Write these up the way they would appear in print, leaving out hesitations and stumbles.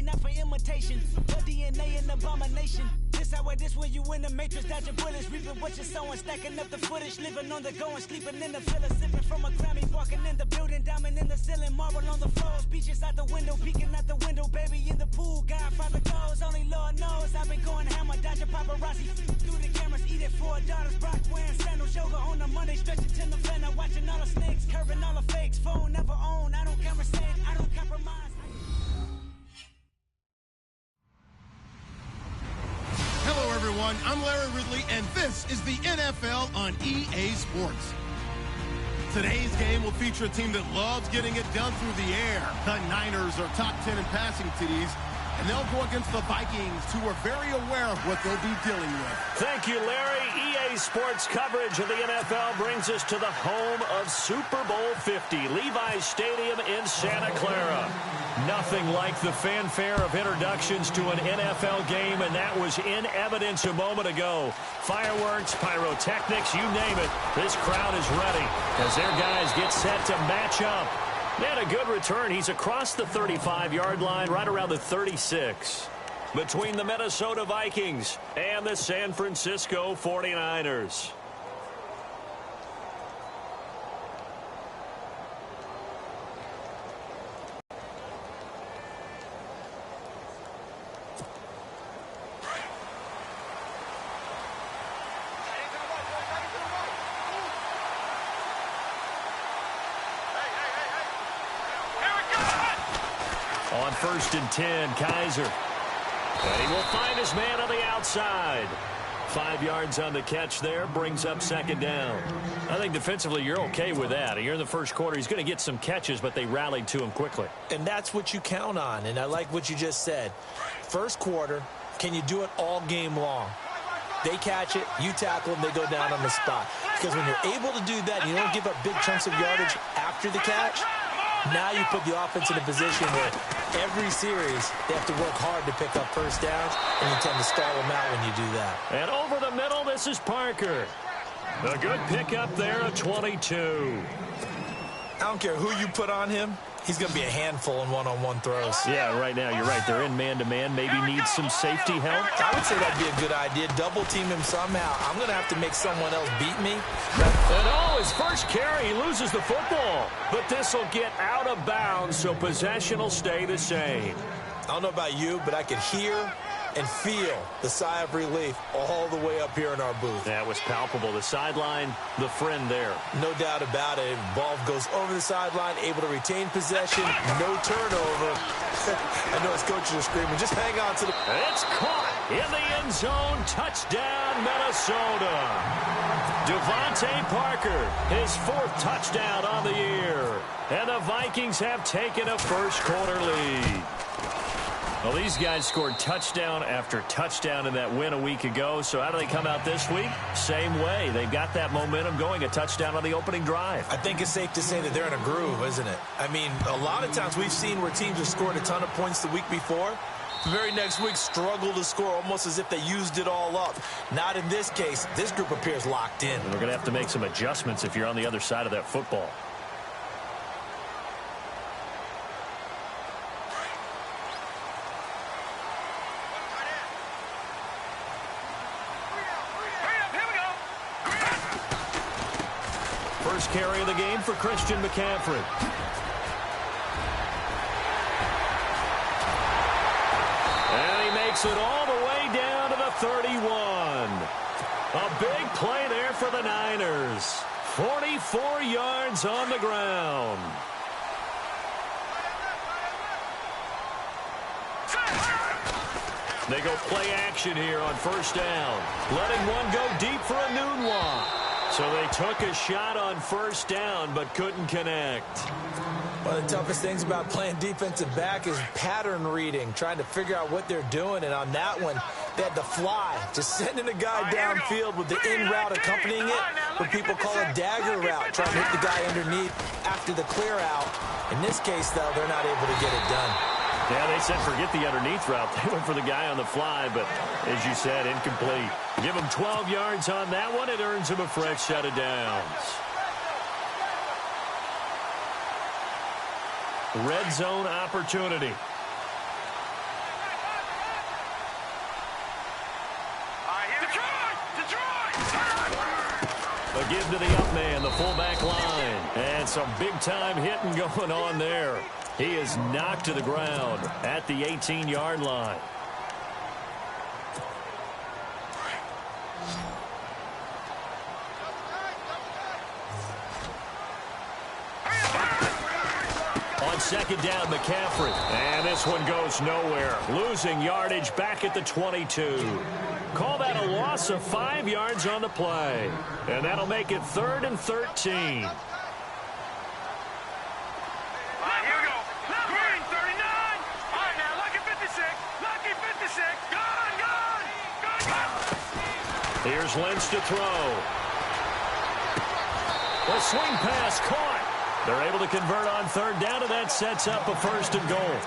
not for imitation. Your DNA an abomination. This how this when you in the matrix, dodging bullets, reaping what you're sowing, stacking up the footage, living on the go and sleeping in the villa, sipping from a Grammy, walking in the building, diamond in the ceiling, marble on the floors, beaches out the window, peeking out the window, baby in the pool, Godfather goes, only Lord knows, I've been going hammer, dodging paparazzi, through the cameras, eating $4, Brock wearing sandals, yoga on a Monday, stretching to November, watching all the snakes, curving all the fakes, phone never own, I don't conversate, I don't compromise. Hello, everyone. I'm Larry Ridley, and this is the NFL on EA Sports. Today's game will feature a team that loves getting it done through the air. The Niners are top 10 in passing TDs, and they'll go against the Vikings, who are very aware of what they'll be dealing with. Thank you, Larry. EA Sports coverage of the NFL brings us to the home of Super Bowl 50, Levi's Stadium in Santa Clara. Nothing like the fanfare of introductions to an NFL game, and that was in evidence a moment ago. Fireworks, pyrotechnics, you name it. This crowd is ready as their guys get set to match up. They had a good return. He's across the 35-yard line, right around the 36. Between the Minnesota Vikings and the San Francisco 49ers. On 1st and 10, Kaiser. And he will find his man on the outside. 5 yards on the catch there, brings up 2nd down. I think defensively you're okay with that. You're in the first quarter. He's going to get some catches, but they rallied to him quickly. And that's what you count on, and I like what you just said. First quarter, can you do it all game long? They catch it, you tackle them, they go down on the spot. Because when you're able to do that and you don't give up big chunks of yardage after the catch, now you put the offense in a position where every series they have to work hard to pick up first downs, and you tend to stall them out when you do that. And over the middle, this is Parker. A good pickup there at 22. I don't care who you put on him. He's going to be a handful in one-on-one throws. Yeah, right now, you're right. They're in man-to-man. Maybe needs some safety help. I would say that'd be a good idea. Double-team him somehow. I'm going to have to make someone else beat me. And oh, his first carry, he loses the football. But this will get out of bounds, so possession will stay the same. I don't know about you, but I could hear and feel the sigh of relief all the way up here in our booth. That was palpable. The sideline, the friend there. No doubt about it. Ball goes over the sideline, able to retain possession, no turnover. I know his coaches are screaming, just hang on to the... It's caught in the end zone. Touchdown, Minnesota. Devontae Parker, his 4th touchdown on the year. And the Vikings have taken a first quarter lead. Well, these guys scored touchdown after touchdown in that win a week ago. So how do they come out this week? Same way. They've got that momentum going, a touchdown on the opening drive. I think it's safe to say that they're in a groove, isn't it? I mean, a lot of times we've seen where teams have scored a ton of points the week before. The very next week struggle to score almost as if they used it all up. Not in this case. This group appears locked in. And we're going to have to make some adjustments if you're on the other side of that football. First carry of the game for Christian McCaffrey. And he makes it all the way down to the 31. A big play there for the Niners. 44 yards on the ground. They go play action here on 1st down. Letting one go deep for a noon walk. So they took a shot on 1st down, but couldn't connect. One of the toughest things about playing defensive back is pattern reading, trying to figure out what they're doing. And on that one, they had to fly, just sending a guy downfield with the in route accompanying it, what people call a dagger route, trying to hit the guy underneath after the clear out. In this case, though, they're not able to get it done. Yeah, they said forget the underneath route. They went for the guy on the fly, but as you said, incomplete. Give him 12 yards on that one. It earns him a fresh set of downs. Red zone opportunity. A give to the up man, the fullback line. And some big-time hitting going on there. He is knocked to the ground at the 18-yard line. On second down, McCaffrey. And this one goes nowhere. Losing yardage back at the 22. Call that a loss of 5 yards on the play. And that'll make it 3rd and 13. Here's Lynch to throw. The swing pass caught. They're able to convert on 3rd down, and that sets up a 1st and goal.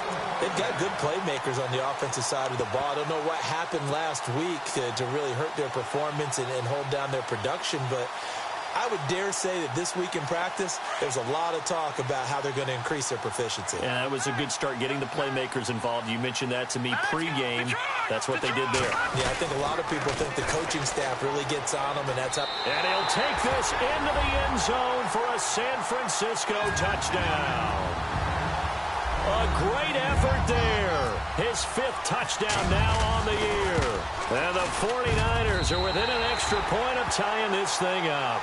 They've got good playmakers on the offensive side of the ball. I don't know what happened last week to really hurt their performance and hold down their production, but I would dare say that this week in practice, there's a lot of talk about how they're going to increase their proficiency. Yeah, it was a good start getting the playmakers involved. You mentioned that to me pregame. That's what they did there. Yeah, I think a lot of people think the coaching staff really gets on them, and that's how. And he'll take this into the end zone for a San Francisco touchdown. A great effort there. His 5th touchdown now on the year. And the 49ers are within an extra point of tying this thing up.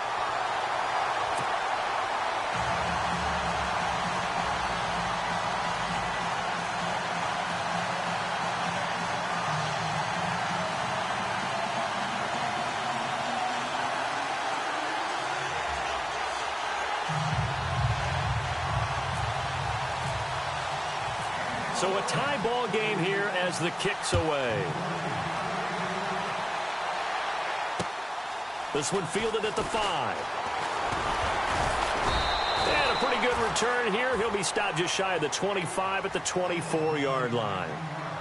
So a tie ball game here as the kick's away. This one fielded at the 5. And a pretty good return here. He'll be stopped just shy of the 25 at the 24-yard line.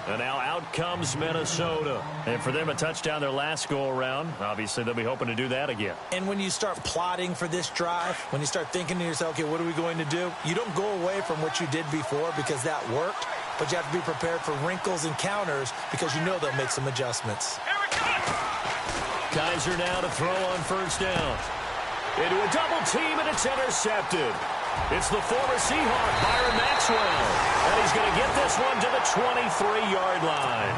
And now out comes Minnesota. And for them, a touchdown their last go-around. Obviously, they'll be hoping to do that again. And when you start plotting for this drive, when you start thinking to yourself, okay, what are we going to do? You don't go away from what you did before because that worked. But you have to be prepared for wrinkles and counters because you know they'll make some adjustments. Kaiser now to throw on 1st down. Into a double team, and it's intercepted. It's the former Seahawk, Byron Maxwell. And he's going to get this one to the 23-yard line.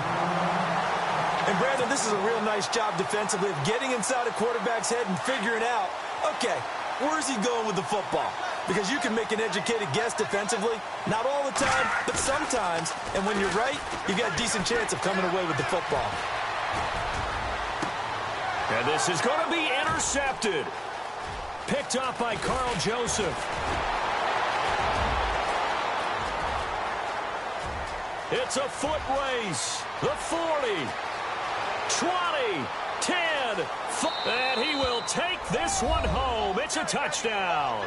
And, Brandon, this is a real nice job defensively of getting inside a quarterback's head and figuring out, okay, where's he going with the football? Because you can make an educated guess defensively. Not all the time, but sometimes. And when you're right, you got a decent chance of coming away with the football. And this is going to be intercepted. Picked up by Carl Joseph. It's a foot race. The 40, 20, 10, and he will take this one home. It's a touchdown.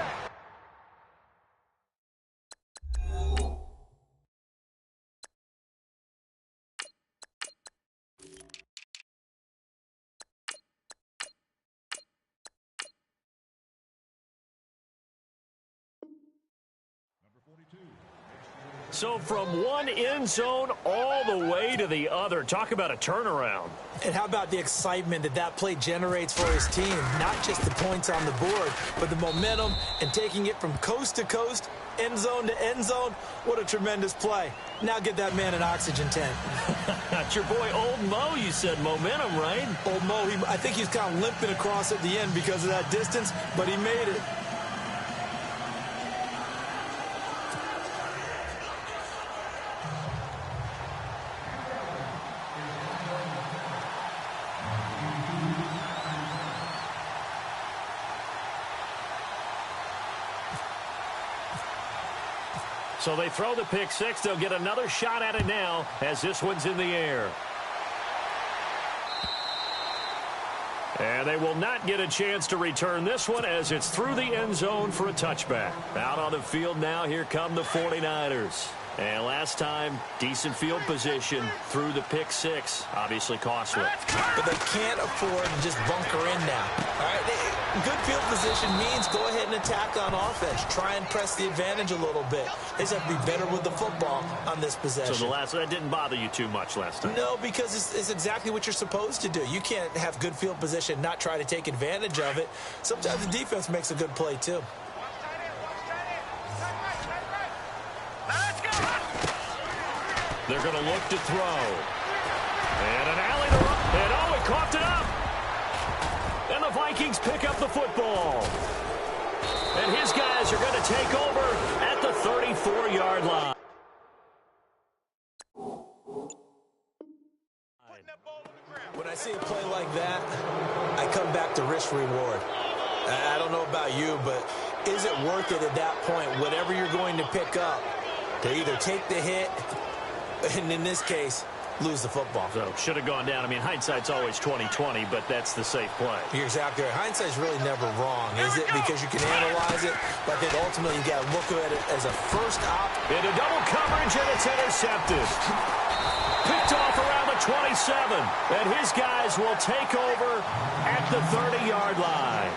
So from one end zone all the way to the other. Talk about a turnaround. And how about the excitement that play generates for his team? Not just the points on the board, but the momentum and taking it from coast to coast, end zone to end zone. What a tremendous play. Now get that man an oxygen tent. That's your boy Old Mo, you said. Momentum, right? Old Mo, I think he's kind of limping across at the end because of that distance, but he made it. So they throw the pick six. They'll get another shot at it now as this one's in the air. And they will not get a chance to return this one as it's through the end zone for a touchback. Out on the field now, here come the 49ers. And last time, decent field position through the pick six. Obviously costly. But they can't afford to just bunker in now. All right? Good field position means go ahead and attack on offense. Try and press the advantage a little bit. They just have to be better with the football on this possession. So that didn't bother you too much last time? No, because it's exactly what you're supposed to do. You can't have good field position and not try to take advantage of it. Sometimes the defense makes a good play, too. They're going to look to throw. And an alley to run. And oh, he coughed it up. And the Vikings pick up the football. And his guys are going to take over at the 34-yard line. When I see a play like that, I come back to risk-reward. I don't know about you, but is it worth it at that point, whatever you're going to pick up, to either take the hit, and in this case, lose the football? So should have gone down. I mean, hindsight's always 20/20, but that's the safe play. You're exactly right. Hindsight's really never wrong, is it? Because you can analyze it, but then ultimately you got to look at it as a first op. Into double coverage, and it's intercepted. Picked off around the 27, and his guys will take over at the 30-yard line.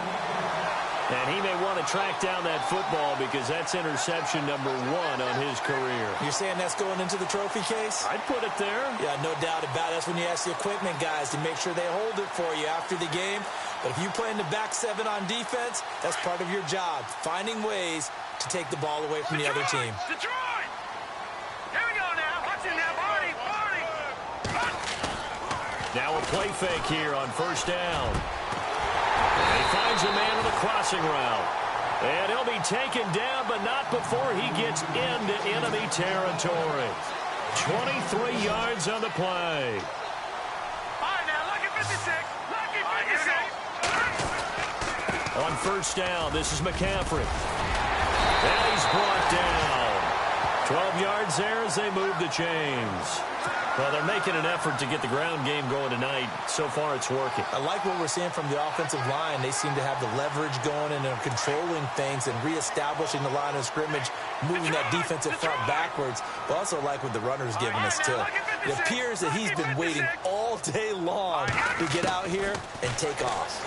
And he may want to track down that football because that's interception number 1 on his career. You're saying that's going into the trophy case? I'd put it there. Yeah, no doubt about it. That's when you ask the equipment guys to make sure they hold it for you after the game. But if you play in the back 7 on defense, that's part of your job, finding ways to take the ball away from the other team. Detroit! Here we go now. Watch it now. Party, party. Now a play fake here on first down. And he finds a man on the crossing route. And he'll be taken down, but not before he gets into enemy territory. 23 yards on the play. All right, now, lucky 56. Lucky 56. On first down, this is McCaffrey. And he's brought down. 12 yards there as they move the chains. Well, they're making an effort to get the ground game going tonight. So far, it's working. I like what we're seeing from the offensive line. They seem to have the leverage going and they're controlling things and reestablishing the line of scrimmage, moving that defensive front backwards. But also like what the runner's giving us, too. It appears that he's been waiting all day long to get out here and take off.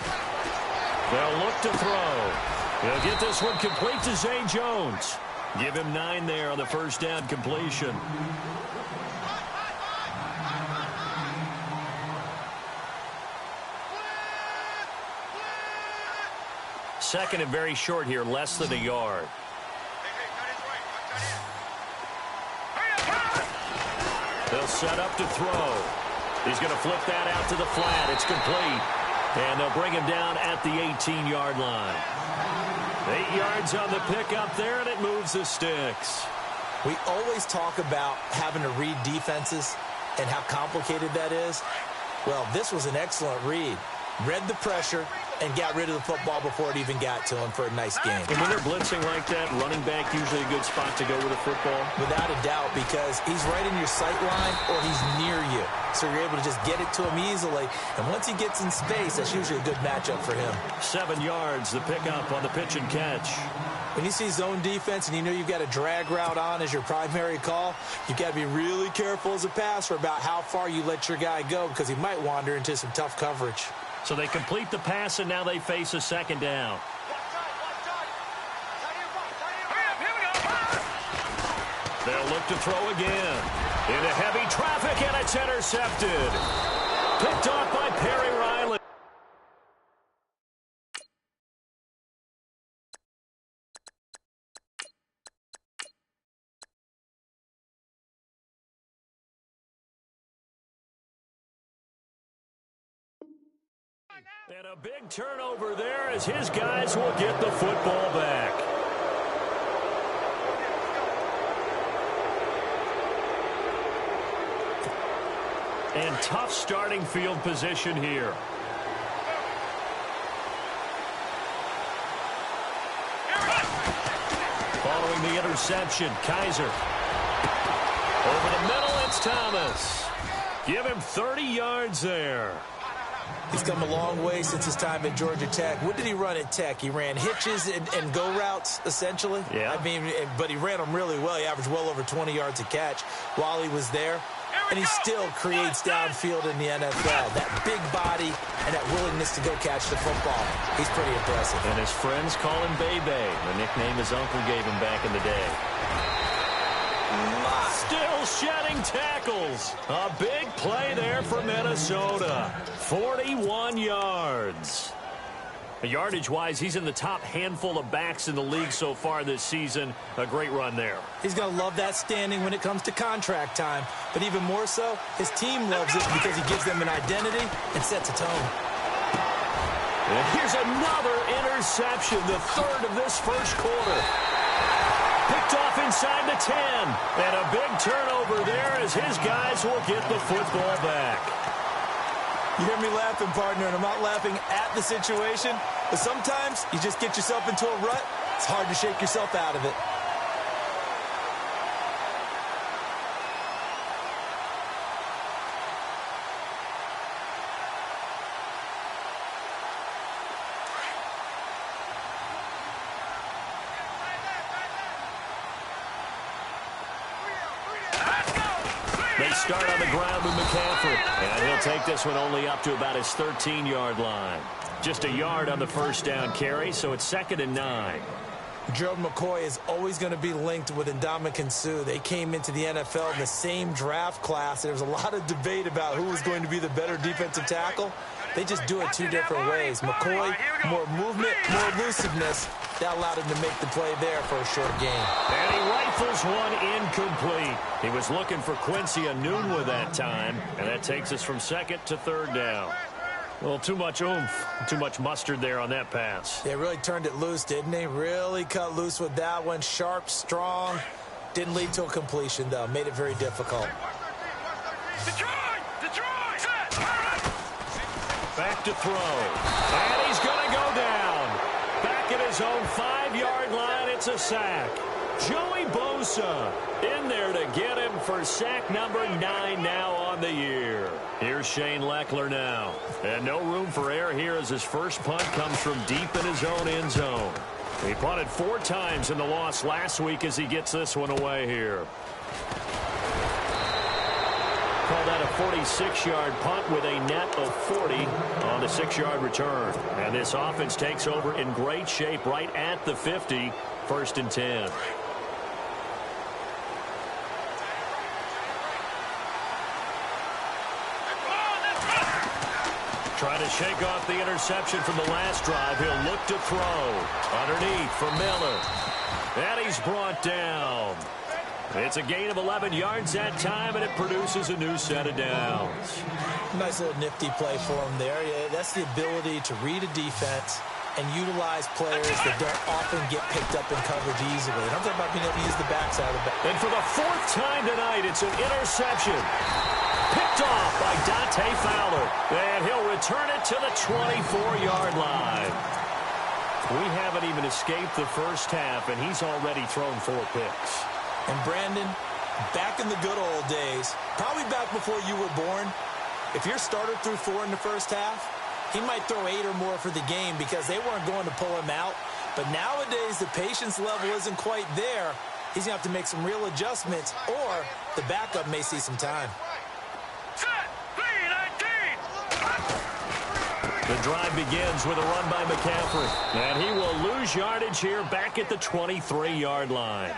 They'll look to throw. He'll get this one complete to Zay Jones. Give him 9 there on the first down completion. Second and very short here, less than a yard. They'll set up to throw. He's going to flip that out to the flat. It's complete. And they'll bring him down at the 18-yard line. 8 yards on the pickup there, and it moves the sticks. We always talk about having to read defenses and how complicated that is. Well, this was an excellent read. Read the pressure and got rid of the football before it even got to him for a nice game. And when they're blitzing like that, running back usually a good spot to go with a football? Without a doubt, because he's right in your sight line or he's near you. So you're able to just get it to him easily. And once he gets in space, that's usually a good matchup for him. 7 yards, the pickup on the pitch and catch. When you see zone defense and you know you've got a drag route on as your primary call, you've got to be really careful as a passer about how far you let your guy go because he might wander into some tough coverage. So they complete the pass, and now they face a second down. They'll look to throw again. Into heavy traffic, and it's intercepted. Picked off by Perry Riley. And a big turnover there as his guys will get the football back. And tough starting field position here. Following the interception, Kaiser. Over the middle, it's Thomas. Give him 30 yards there. He's come a long way since his time at Georgia Tech. What did he run at Tech? He ran hitches and go routes, essentially. Yeah. I mean, but he ran them really well. He averaged well over 20 yards a catch while he was there. And he still creates downfield in the NFL. That big body and that willingness to go catch the football. He's pretty impressive. And his friends call him Bebe, the nickname his uncle gave him back in the day. Still shedding tackles. A big play there for Minnesota. 41 yards. Yardage-wise, he's in the top handful of backs in the league so far this season. A great run there. He's going to love that standing when it comes to contract time. But even more so, his team loves it because he gives them an identity and sets a tone. And here's another interception, the third of this first quarter. Picked off inside the 10. And a big turnover there as his guys will get the football back. You hear me laughing, partner, and I'm not laughing at the situation, but sometimes you just get yourself into a rut. It's hard to shake yourself out of it. They start on the ground with McCaffrey, and he'll take this one only up to about his 13-yard line. Just a yard on the first down carry, so it's 2nd and 9. Gerald McCoy is always going to be linked with Ndamukong Suh. They came into the NFL in the same draft class. There was a lot of debate about who was going to be the better defensive tackle. They just do it two different ways. McCoy, more movement, more elusiveness. That allowed him to make the play there for a short gain. And he rifles one incomplete. He was looking for Quincy Enunwa that time, and that takes us from 2nd to 3rd down. Well, too much oomph, too much mustard there on that pass. They really turned it loose, didn't they? Really cut loose with that one. Sharp, strong. Didn't lead to a completion, though. Made it very difficult. Back to throw. And he's going to go down. Back at his own 5-yard line, it's a sack. Joey Bosa in there to get him for sack number 9 now on the year. Here's Shane Leckler now. And no room for error here as his first punt comes from deep in his own end zone. He punted 4 times in the loss last week as he gets this one away here. Call that a 46-yard punt with a net of 40 on the 6-yard return. And this offense takes over in great shape right at the 50, 1st and 10. Trying to shake off the interception from the last drive. He'll look to throw. Underneath for Miller. And he's brought down. It's a gain of 11 yards that time, and it produces a new set of downs. Nice little nifty play for him there. Yeah, that's the ability to read a defense and utilize players that don't often get picked up in coverage easily. And I'm talking about being able to use the backside of the back. And for the 4th time tonight, it's an interception. Picked off by Dante Fowler. And he'll return it to the 24-yard line. We haven't even escaped the first half, and he's already thrown 4 picks. And Brandon, back in the good old days, probably back before you were born, if your starter threw 4 in the first half, he might throw 8 or more for the game because they weren't going to pull him out. But nowadays, the patience level isn't quite there. He's going to have to make some real adjustments, or the backup may see some time. The drive begins with a run by McCaffrey. And he will lose yardage here back at the 23-yard line.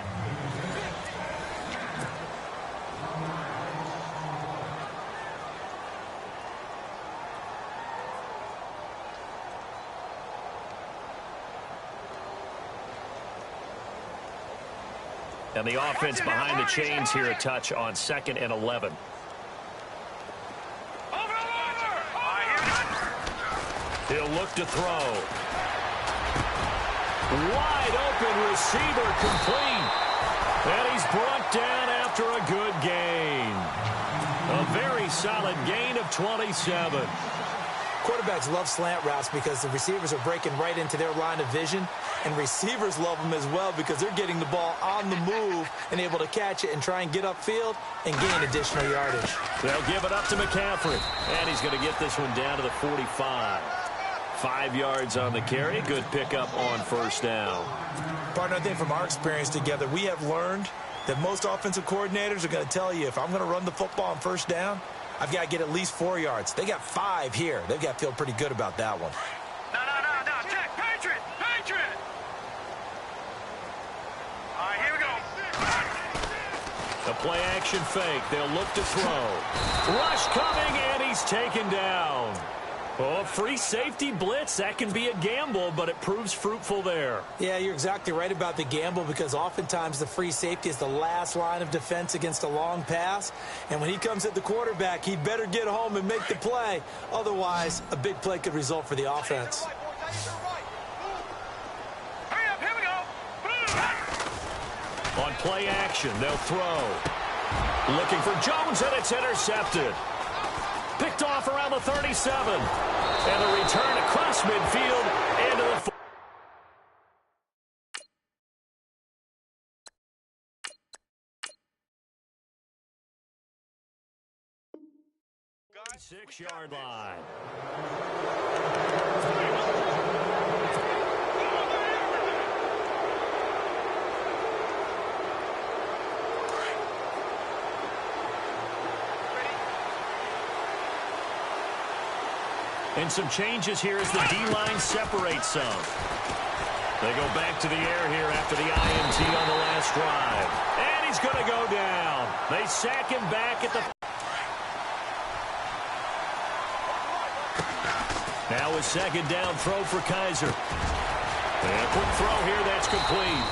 And the offense behind the chains here a touch on 2nd and 11. He'll look to throw. Wide open receiver complete. And he's brought down after a good gain. A very solid gain of 27. Quarterbacks love slant routes because the receivers are breaking right into their line of vision, and receivers love them as well because they're getting the ball on the move and able to catch it and try and get upfield and gain additional yardage. They'll give it up to McCaffrey, and he's going to get this one down to the 45. 5 yards on the carry. Good pickup on first down. Partner, I think from our experience together, we have learned that most offensive coordinators are going to tell you, if I'm going to run the football on first down, I've got to get at least 4 yards. They got 5 here. They've got to feel pretty good about that one. No. Check. Patriot. All right, here we go. The play action fake. They'll look to throw. Rush coming, and he's taken down. Oh, free safety blitz. That can be a gamble, but it proves fruitful there. Yeah, you're exactly right about the gamble because oftentimes the free safety is the last line of defense against a long pass. And when he comes at the quarterback, he better get home and make the play. Otherwise, a big play could result for the offense. Hurry up, here we go. On play action, they'll throw. Looking for Jones, and it's intercepted. Picked off around the 37. And a return across midfield into the 6-yard line. And some changes here as the D-line separates some. They go back to the air here after the INT on the last drive. And he's going to go down. They sack him back at the... Now a second down throw for Kaiser. And a quick throw here, that's complete.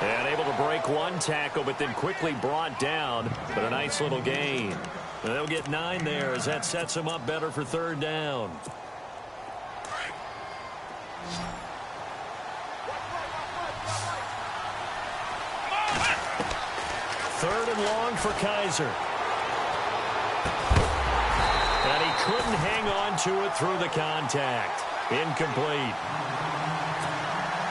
And able to break one tackle, but then quickly brought down. But a nice little gain. They'll get 9 there as that sets them up better for third down. Third and long for Kaiser. And he couldn't hang on to it through the contact. Incomplete.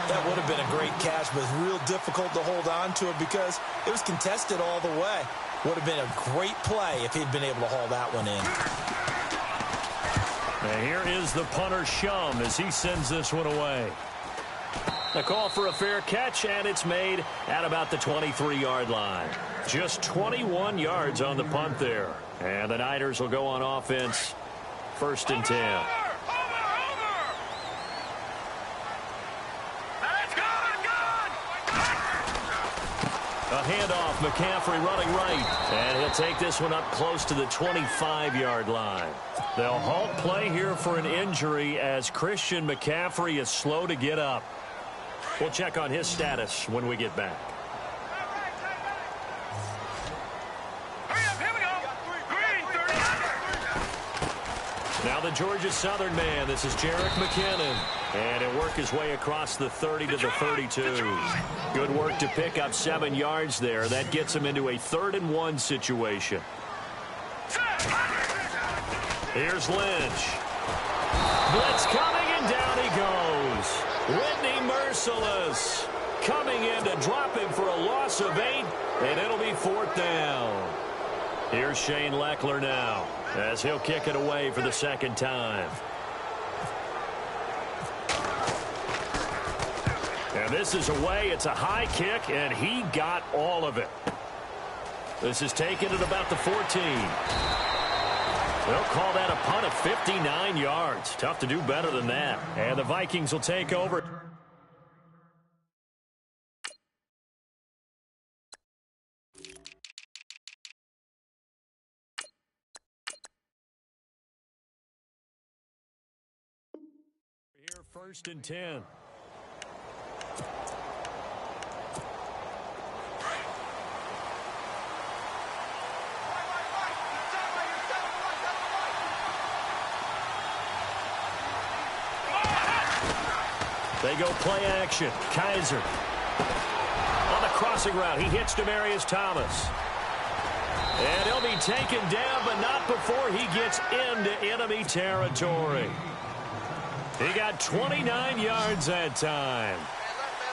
That would have been a great catch, but it's real difficult to hold on to it because it was contested all the way. Would have been a great play if he'd been able to haul that one in. And here is the punter, Shum, as he sends this one away. A call for a fair catch, and it's made at about the 23-yard line. Just 21 yards on the punt there. And the Niners will go on offense, 1st and 10. A handoff, McCaffrey running right. And he'll take this one up close to the 25-yard line. They'll halt play here for an injury as Christian McCaffrey is slow to get up. We'll check on his status when we get back. Now the Georgia Southern man. This is Jerick McKinnon. And he'll work his way across the 30 to the 32. Good work to pick up 7 yards there. That gets him into a 3rd and 1 situation. Here's Lynch. Blitz coming, and down he goes. Whitney merciless. Coming in to drop him for a loss of 8, and it'll be 4th down. Here's Shane Leckler now, as he'll kick it away for the 2nd time. And this is away. It's a high kick, and he got all of it. This is taken at about the 14. They'll call that a punt of 59 yards. Tough to do better than that. And the Vikings will take over. Here, 1st and 10. They go play action. Kaiser. On the crossing route, he hits Demaryius Thomas. And he'll be taken down, but not before he gets into enemy territory. He got 29 yards that time.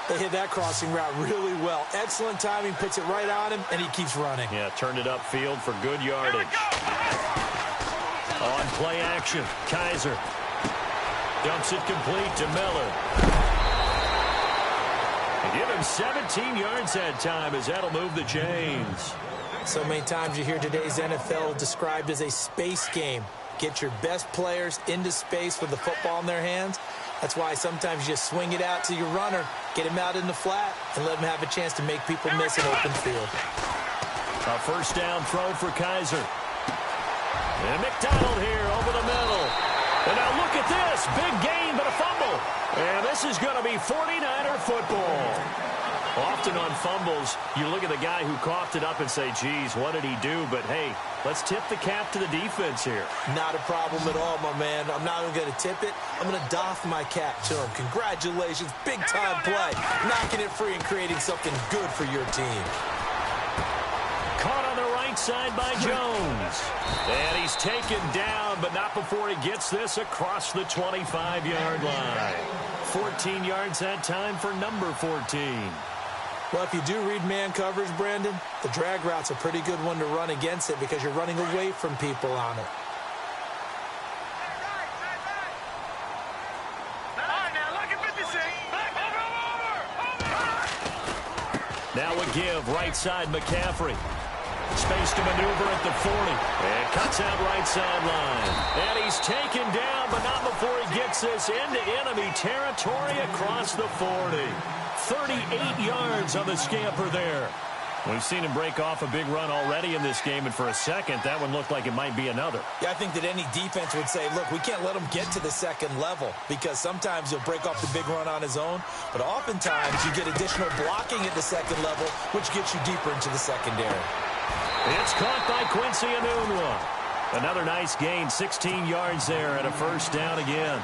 They hit that crossing route really well. Excellent timing, puts it right on him, and he keeps running. Yeah, turned it upfield for good yardage. On play action, Kaiser dumps it complete to Miller. And give him 17 yards that time as that'll move the chains. So many times you hear today's NFL described as a space game. Get your best players into space with the football in their hands. That's why sometimes you just swing it out to your runner, get him out in the flat, and let him have a chance to make people miss an open field. A first down throw for Kaiser. And McDonald here over the middle. And now look at this. Big gain, but a fumble. And this is going to be 49er football. Often on fumbles, you look at the guy who coughed it up and say, geez, what did he do? But, hey, let's tip the cap to the defense here. Not a problem at all, my man. I'm not even going to tip it. I'm going to doff my cap to him. Congratulations. Big-time play. Knocking it free and creating something good for your team. Caught on the right side by Jones. And he's taken down, but not before he gets this across the 25-yard line. 14 yards that time for number 14. Well, if you do read man coverage, Brandon, the drag route's a pretty good one to run against it because you're running away from people on it. Now a give, right side, McCaffrey. Space to maneuver at the 40. And cuts out right sideline. And he's taken down, but not before he gets this into enemy territory across the 40. 38 yards on the scamper there. We've seen him break off a big run already in this game, and for a second, that one looked like it might be another. Yeah, I think that any defense would say, look, we can't let him get to the second level because sometimes he'll break off the big run on his own, but oftentimes you get additional blocking at the second level, which gets you deeper into the secondary. It's caught by Quincy Enunwa. Another nice gain, 16 yards there and a first down again.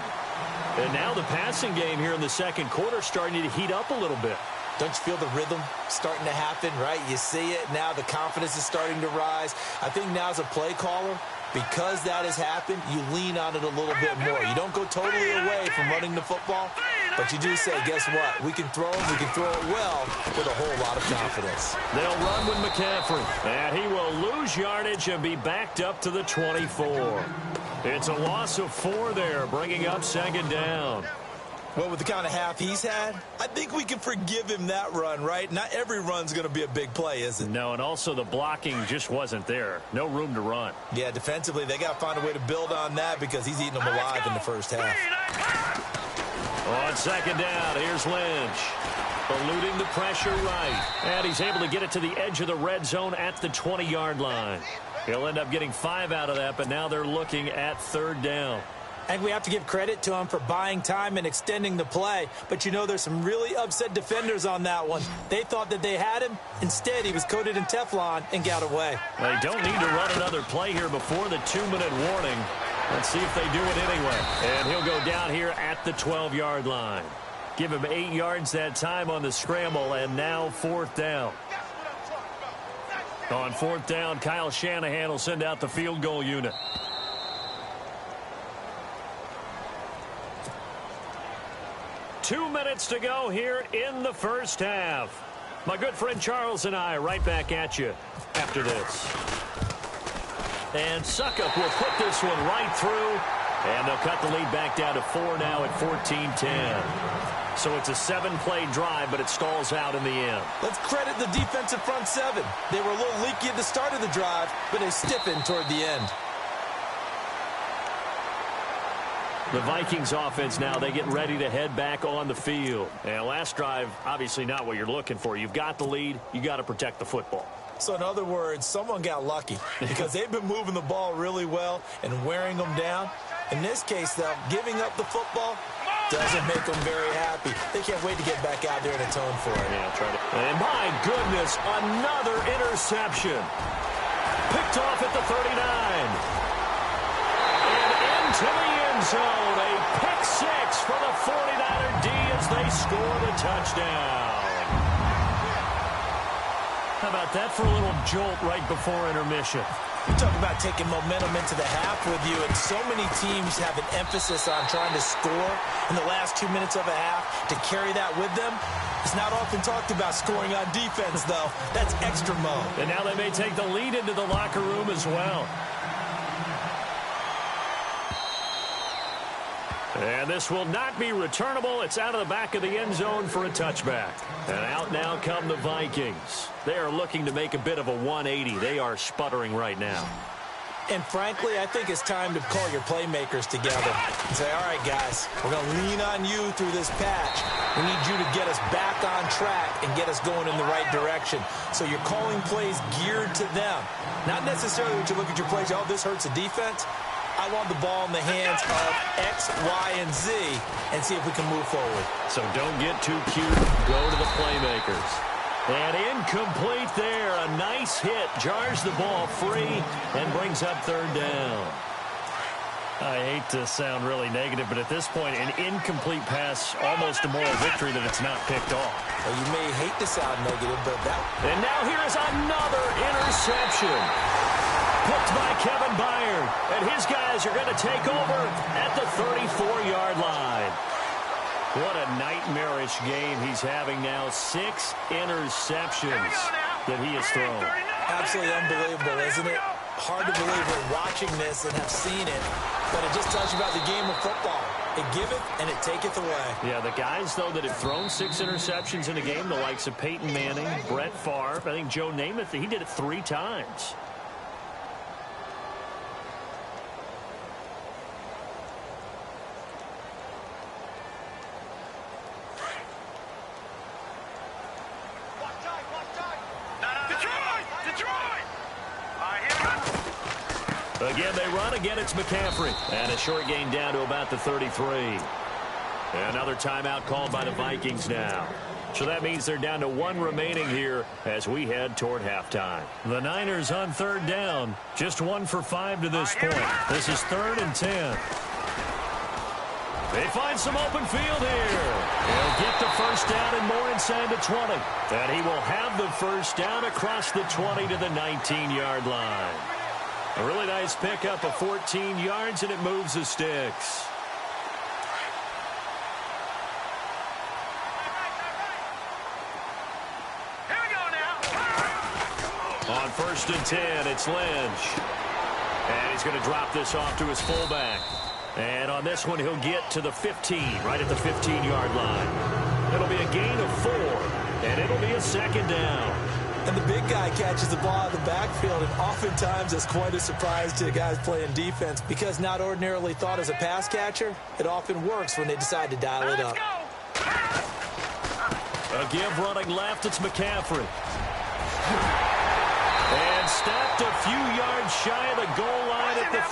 And now the passing game here in the second quarter starting to heat up a little bit. Don't you feel the rhythm starting to happen, right? You see it now. The confidence is starting to rise. I think now as a play caller, because that has happened, you lean on it a little bit more. You don't go totally away from running the football, but you do say, guess what? We can throw it. We can throw it well with a whole lot of confidence. They'll run with McCaffrey. And he will lose yardage and be backed up to the 24. It's a loss of 4 there, bringing up second down. Well, with the kind of half he's had, I think we can forgive him that run, right? Not every run's going to be a big play, is it? No, and also the blocking just wasn't there. No room to run. Yeah, defensively, they got to find a way to build on that because he's eating them alive in the first half. On second down, here's Lynch. Eluding the pressure right. And he's able to get it to the edge of the red zone at the 20-yard line. He'll end up getting 5 out of that, but now they're looking at third down. I think we have to give credit to him for buying time and extending the play. But, you know, there's some really upset defenders on that one. They thought that they had him. Instead, he was coated in Teflon and got away. They don't need to run another play here before the 2-minute warning. Let's see if they do it anyway. And he'll go down here at the 12-yard line. Give him 8 yards that time on the scramble, and now fourth down. On fourth down, Kyle Shanahan will send out the field goal unit. Two minutes to go here in the first half. My good friend Charles and I right back at you after this. And Suckup will put this one right through. And they'll cut the lead back down to 4 now at 14-10. So it's a 7-play drive, but it stalls out in the end. Let's credit the defensive front 7. They were a little leaky at the start of the drive, but they stiffened toward the end. The Vikings offense now, they get ready to head back on the field. And last drive, obviously not what you're looking for. You've got the lead. You got to protect the football. So in other words, someone got lucky because they've been moving the ball really well and wearing them down. In this case, though, giving up the football doesn't make them very happy. They can't wait to get back out there and atone for it. Yeah, try to. And my goodness, another interception. Picked off at the 39. And into the end zone. A pick 6 for the 49er D as they score the touchdown. How about that for a little jolt right before intermission? You talk about taking momentum into the half with you, and so many teams have an emphasis on trying to score in the last 2 minutes of a half to carry that with them. It's not often talked about scoring on defense, though. That's extra mode. And now they may take the lead into the locker room as well. And this will not be returnable. It's out of the back of the end zone for a touchback. And out now come the Vikings. They are looking to make a bit of a 180. They are sputtering right now. And frankly, I think it's time to call your playmakers together and say, all right, guys, we're going to lean on you through this patch. We need you to get us back on track and get us going in the right direction. So you're calling plays geared to them. Not necessarily when you look at your plays, oh, this hurts the defense. I want the ball in the hands of X, Y, and Z and see if we can move forward. So don't get too cute. Go to the playmakers. And incomplete there. A nice hit. Jars the ball free and brings up third down. I hate to sound really negative, but at this point, an incomplete pass, almost a moral victory that it's not picked off. Well, you may hate to sound negative, but that... And now here is another interception. Picked by Kevin Byard. And his guys are going to take over at the 34-yard line. What a nightmarish game he's having now. 6 interceptions that he has thrown. Absolutely unbelievable, isn't it? Hard to believe we're watching this and have seen it, but it just tells you about the game of football. It giveth and it taketh away. Yeah, the guys, though, that have thrown 6 interceptions in a game, the likes of Peyton Manning, Brett Favre, I think Joe Namath, he did it 3 times. Again, they run. Again, it's McCaffrey. And a short gain down to about the 33. Another timeout called by the Vikings now. So that means they're down to 1 remaining here as we head toward halftime. The Niners on third down. Just 1 for 5 to this point. This is 3rd and 10. They find some open field here. He'll get the first down and more inside the 20. And he will have the first down across the 20 to the 19-yard line. A really nice pickup of 14 yards, and it moves the sticks. Here we go now. On 1st and 10, it's Lynch. And he's going to drop this off to his fullback. And on this one, he'll get to the 15, right at the 15-yard line. It'll be a gain of 4, and it'll be a 2nd down. And the big guy catches the ball out of the backfield, and oftentimes it's quite a surprise to the guys playing defense because not ordinarily thought as a pass catcher, it often works when they decide to dial it up. A give running left, it's McCaffrey. And stopped a few yards shy of the goal line at the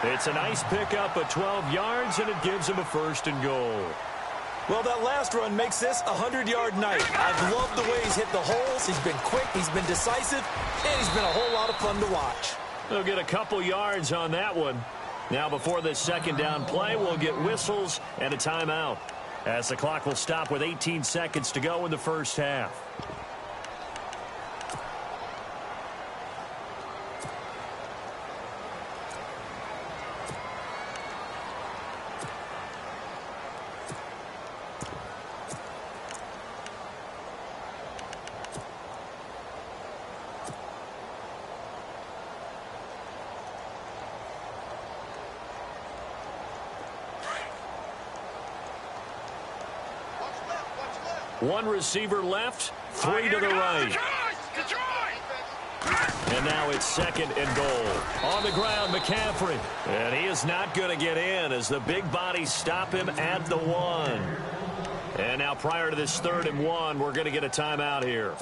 3. It's a nice pickup of 12 yards, and it gives him a 1st and goal. Well, that last run makes this a 100-yard night. I've loved the way he's hit the holes. He's been quick, he's been decisive, and he's been a whole lot of fun to watch. They'll get a couple yards on that one. Now, before this 2nd down play, we'll get whistles and a timeout, as the clock will stop with 18 seconds to go in the first half. One receiver left, 3 to the right. And now it's 2nd and goal. On the ground, McCaffrey. And he is not going to get in as the big bodies stop him at the 1. And now prior to this 3rd and 1, we're going to get a timeout here,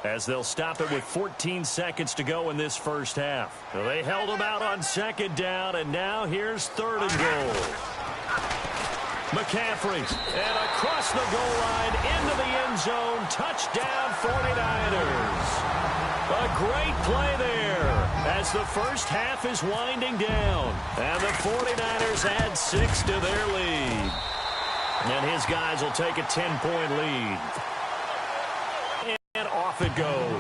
as they'll stop it with 14 seconds to go in this first half. They held him out on 2nd down, and now here's 3rd and goal. McCaffrey, and across the goal line into the end zone. Touchdown, 49ers. A great play there as the first half is winding down. And the 49ers add 6 to their lead. And his guys will take a 10-point lead. And off it goes.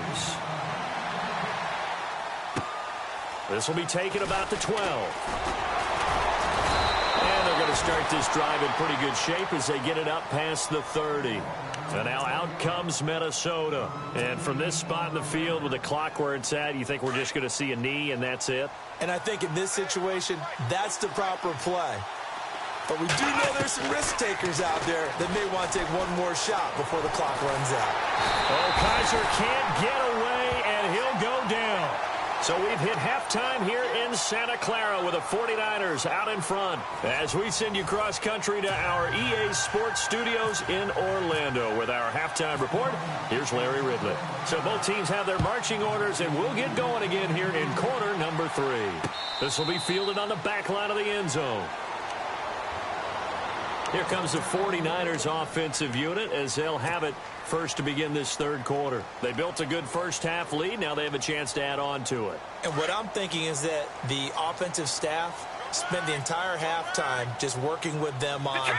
This will be taken about the 12. And they're going to start this drive in pretty good shape as they get it up past the 30. And now out comes Minnesota. And from this spot in the field with the clock where it's at, you think we're just going to see a knee and that's it? And I think in this situation, that's the proper play. But we do know there's some risk takers out there that may want to take one more shot before the clock runs out. Oh, Kaiser can't get away, and he'll go down. So we've hit halftime here in Santa Clara with the 49ers out in front. As we send you cross-country to our EA Sports Studios in Orlando with our halftime report, here's Larry Ridley. So both teams have their marching orders, and we'll get going again here in quarter number 3. This will be fielded on the back line of the end zone. Here comes the 49ers offensive unit as they'll have it first to begin this third quarter. They built a good first-half lead. Now they have a chance to add on to it. And what I'm thinking is that the offensive staff spent the entire halftime just working with them on,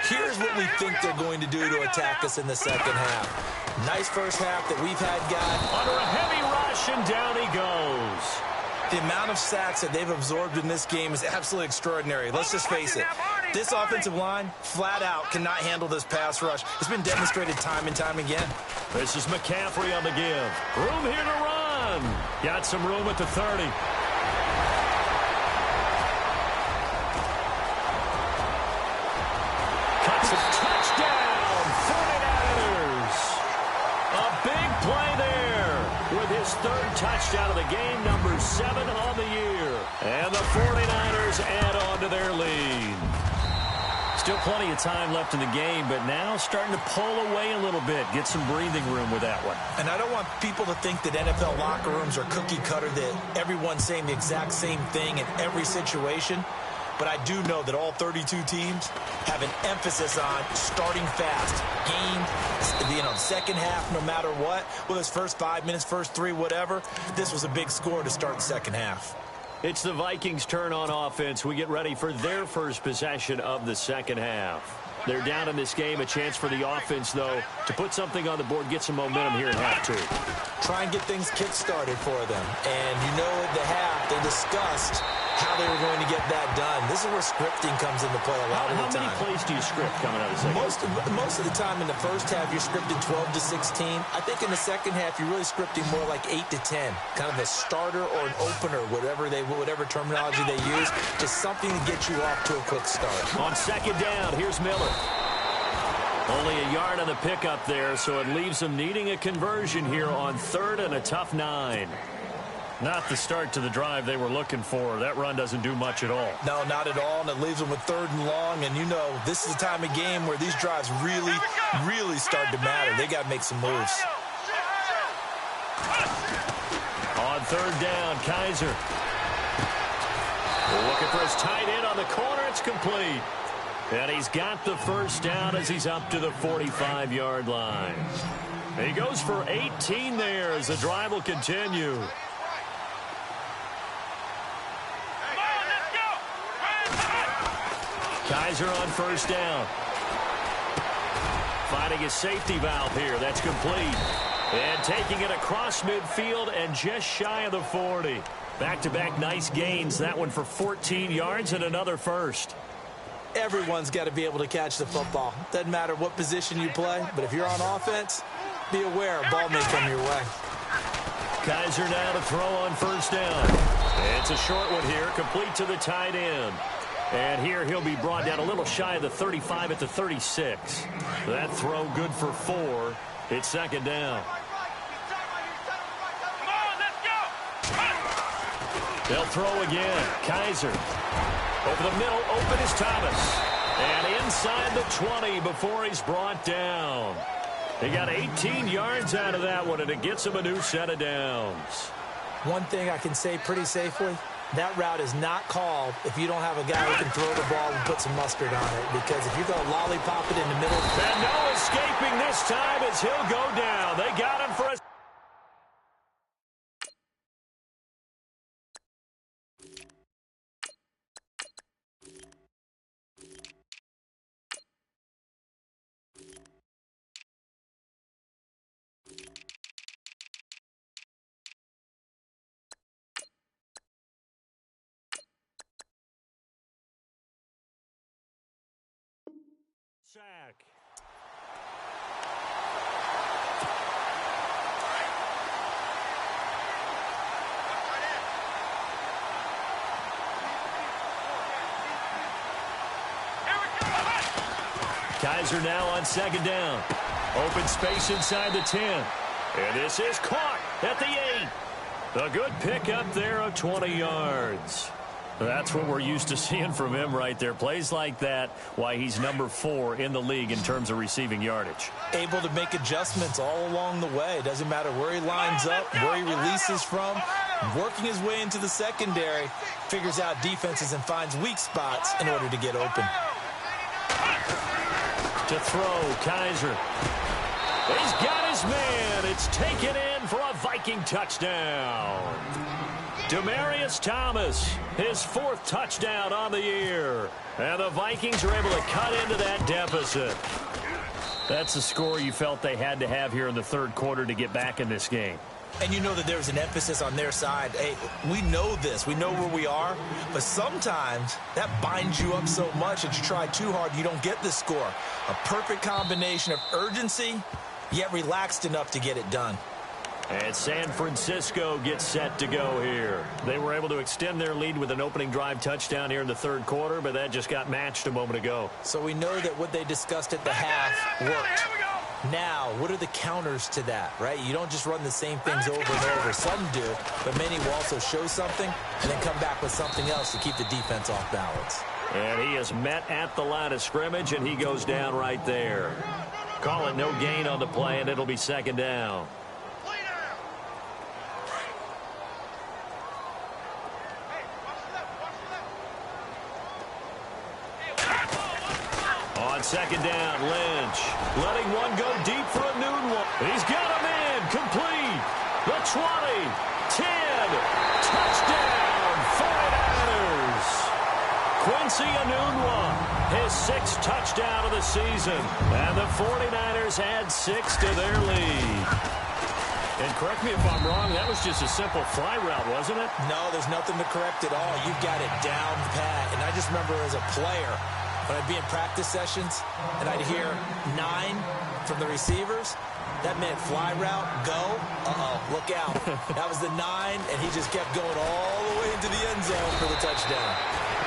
here's what we think they're going to do to attack us in the second half. Nice first half that we've had, guys. Under a heavy rush, and down he goes. The amount of sacks that they've absorbed in this game is absolutely extraordinary. Let's just face it. This offensive line, flat out, cannot handle this pass rush. It's been demonstrated time and time again. This is McCaffrey on the give. Room here to run. Got some room at the 30. Cuts a touchdown. 49ers. A big play there with his third touchdown of the game, number 7 on the year. And the 49ers add on to their lead. Still plenty of time left in the game, but now starting to pull away a little bit. Get some breathing room with that one. And I don't want people to think that NFL locker rooms are cookie cutter, that everyone's saying the exact same thing in every situation. But I do know that all 32 teams have an emphasis on starting fast. Game, second half, no matter what. Whether it's first 5 minutes, first 3, whatever. This was a big score to start the second half. It's the Vikings' turn on offense. We get ready for their first possession of the second half. They're down in this game. A chance for the offense, though, to put something on the board, get some momentum here in half 2. Try and get things kick-started for them. And you know at the half, they discussed how they were going to get that done. This is where scripting comes into play a lot of the time. How many plays do you script coming out of the second? Most of the time in the first half, you're scripting 12 to 16. I think in the second half, you're really scripting more like 8 to 10. Kind of a starter or an opener, whatever terminology they use. Just something to get you off to a quick start. On second down, here's Miller. Only a yard on the pickup there, so it leaves them needing a conversion here on third and a tough 9. Not the start to the drive they were looking for. That run doesn't do much at all. No, not at all, and it leaves them with third and long. And, this is the time of game where these drives really, really start to matter. They got to make some moves. On third down, Kaiser. Looking for his tight end on the corner. It's complete. And he's got the first down as he's up to the 45-yard line. He goes for 18 there as the drive will continue. Kaiser on first down. Finding a safety valve here. That's complete. And taking it across midfield and just shy of the 40. Back-to-back nice gains. That one for 14 yards and another first. Everyone's got to be able to catch the football. Doesn't matter what position you play, but if you're on offense, be aware a ball may come your way. Kaiser now to throw on first down. It's a short one here, complete to the tight end. And here he'll be brought down a little shy of the 35 at the 36. That throw good for 4. It's second down. They'll throw again. Kaiser. Over the middle, open is Thomas. And inside the 20 before he's brought down. He got 18 yards out of that one, and it gets him a new set of downs. One thing I can say pretty safely, that route is not called if you don't have a guy who can throw the ball and put some mustard on it. Because if you're going to lollipop it in the middle. And no escaping this time as he'll go down. They got him for a Sack. Kaiser now on second down. Open space inside the 10. And this is caught at the 8. A good pickup there of 20 yards. That's what we're used to seeing from him right there. Plays like that, why he's number 4 in the league in terms of receiving yardage. Able to make adjustments all along the way. Doesn't matter where he lines up, where he releases from. Working his way into the secondary, figures out defenses and finds weak spots in order to get open. To throw, Kaiser. He's got his man. It's taken in for a Viking touchdown. Demaryius Thomas, his 4th touchdown on the year. And the Vikings are able to cut into that deficit. That's the score you felt they had to have here in the third quarter to get back in this game. And you know that there's an emphasis on their side. Hey, we know this. We know where we are. But sometimes that binds you up so much that you try too hard, you don't get the score. A perfect combination of urgency, yet relaxed enough to get it done. And San Francisco gets set to go here. They were able to extend their lead with an opening drive touchdown here in the third quarter, but that just got matched a moment ago. So we know that what they discussed at the half worked. Now, what are the counters to that, right? You don't just run the same things over and over. Some do, but many will also show something and then come back with something else to keep the defense off balance. And he is met at the line of scrimmage, and he goes down right there. Call it no gain on the play, and it'll be second down. On second down, Lynch letting one go deep for a noon one. He's got him in, complete. The 20, 10, touchdown, 49ers. Quincy Enunwa, his 6th touchdown of the season. And the 49ers add 6 to their lead. And correct me if I'm wrong, that was just a simple fly route, wasn't it? No, there's nothing to correct at all. You've got it down pat. And I just remember as a player, when I'd be in practice sessions and I'd hear 9 from the receivers, that meant fly route, go, look out. That was the 9, and he just kept going all the way into the end zone for the touchdown.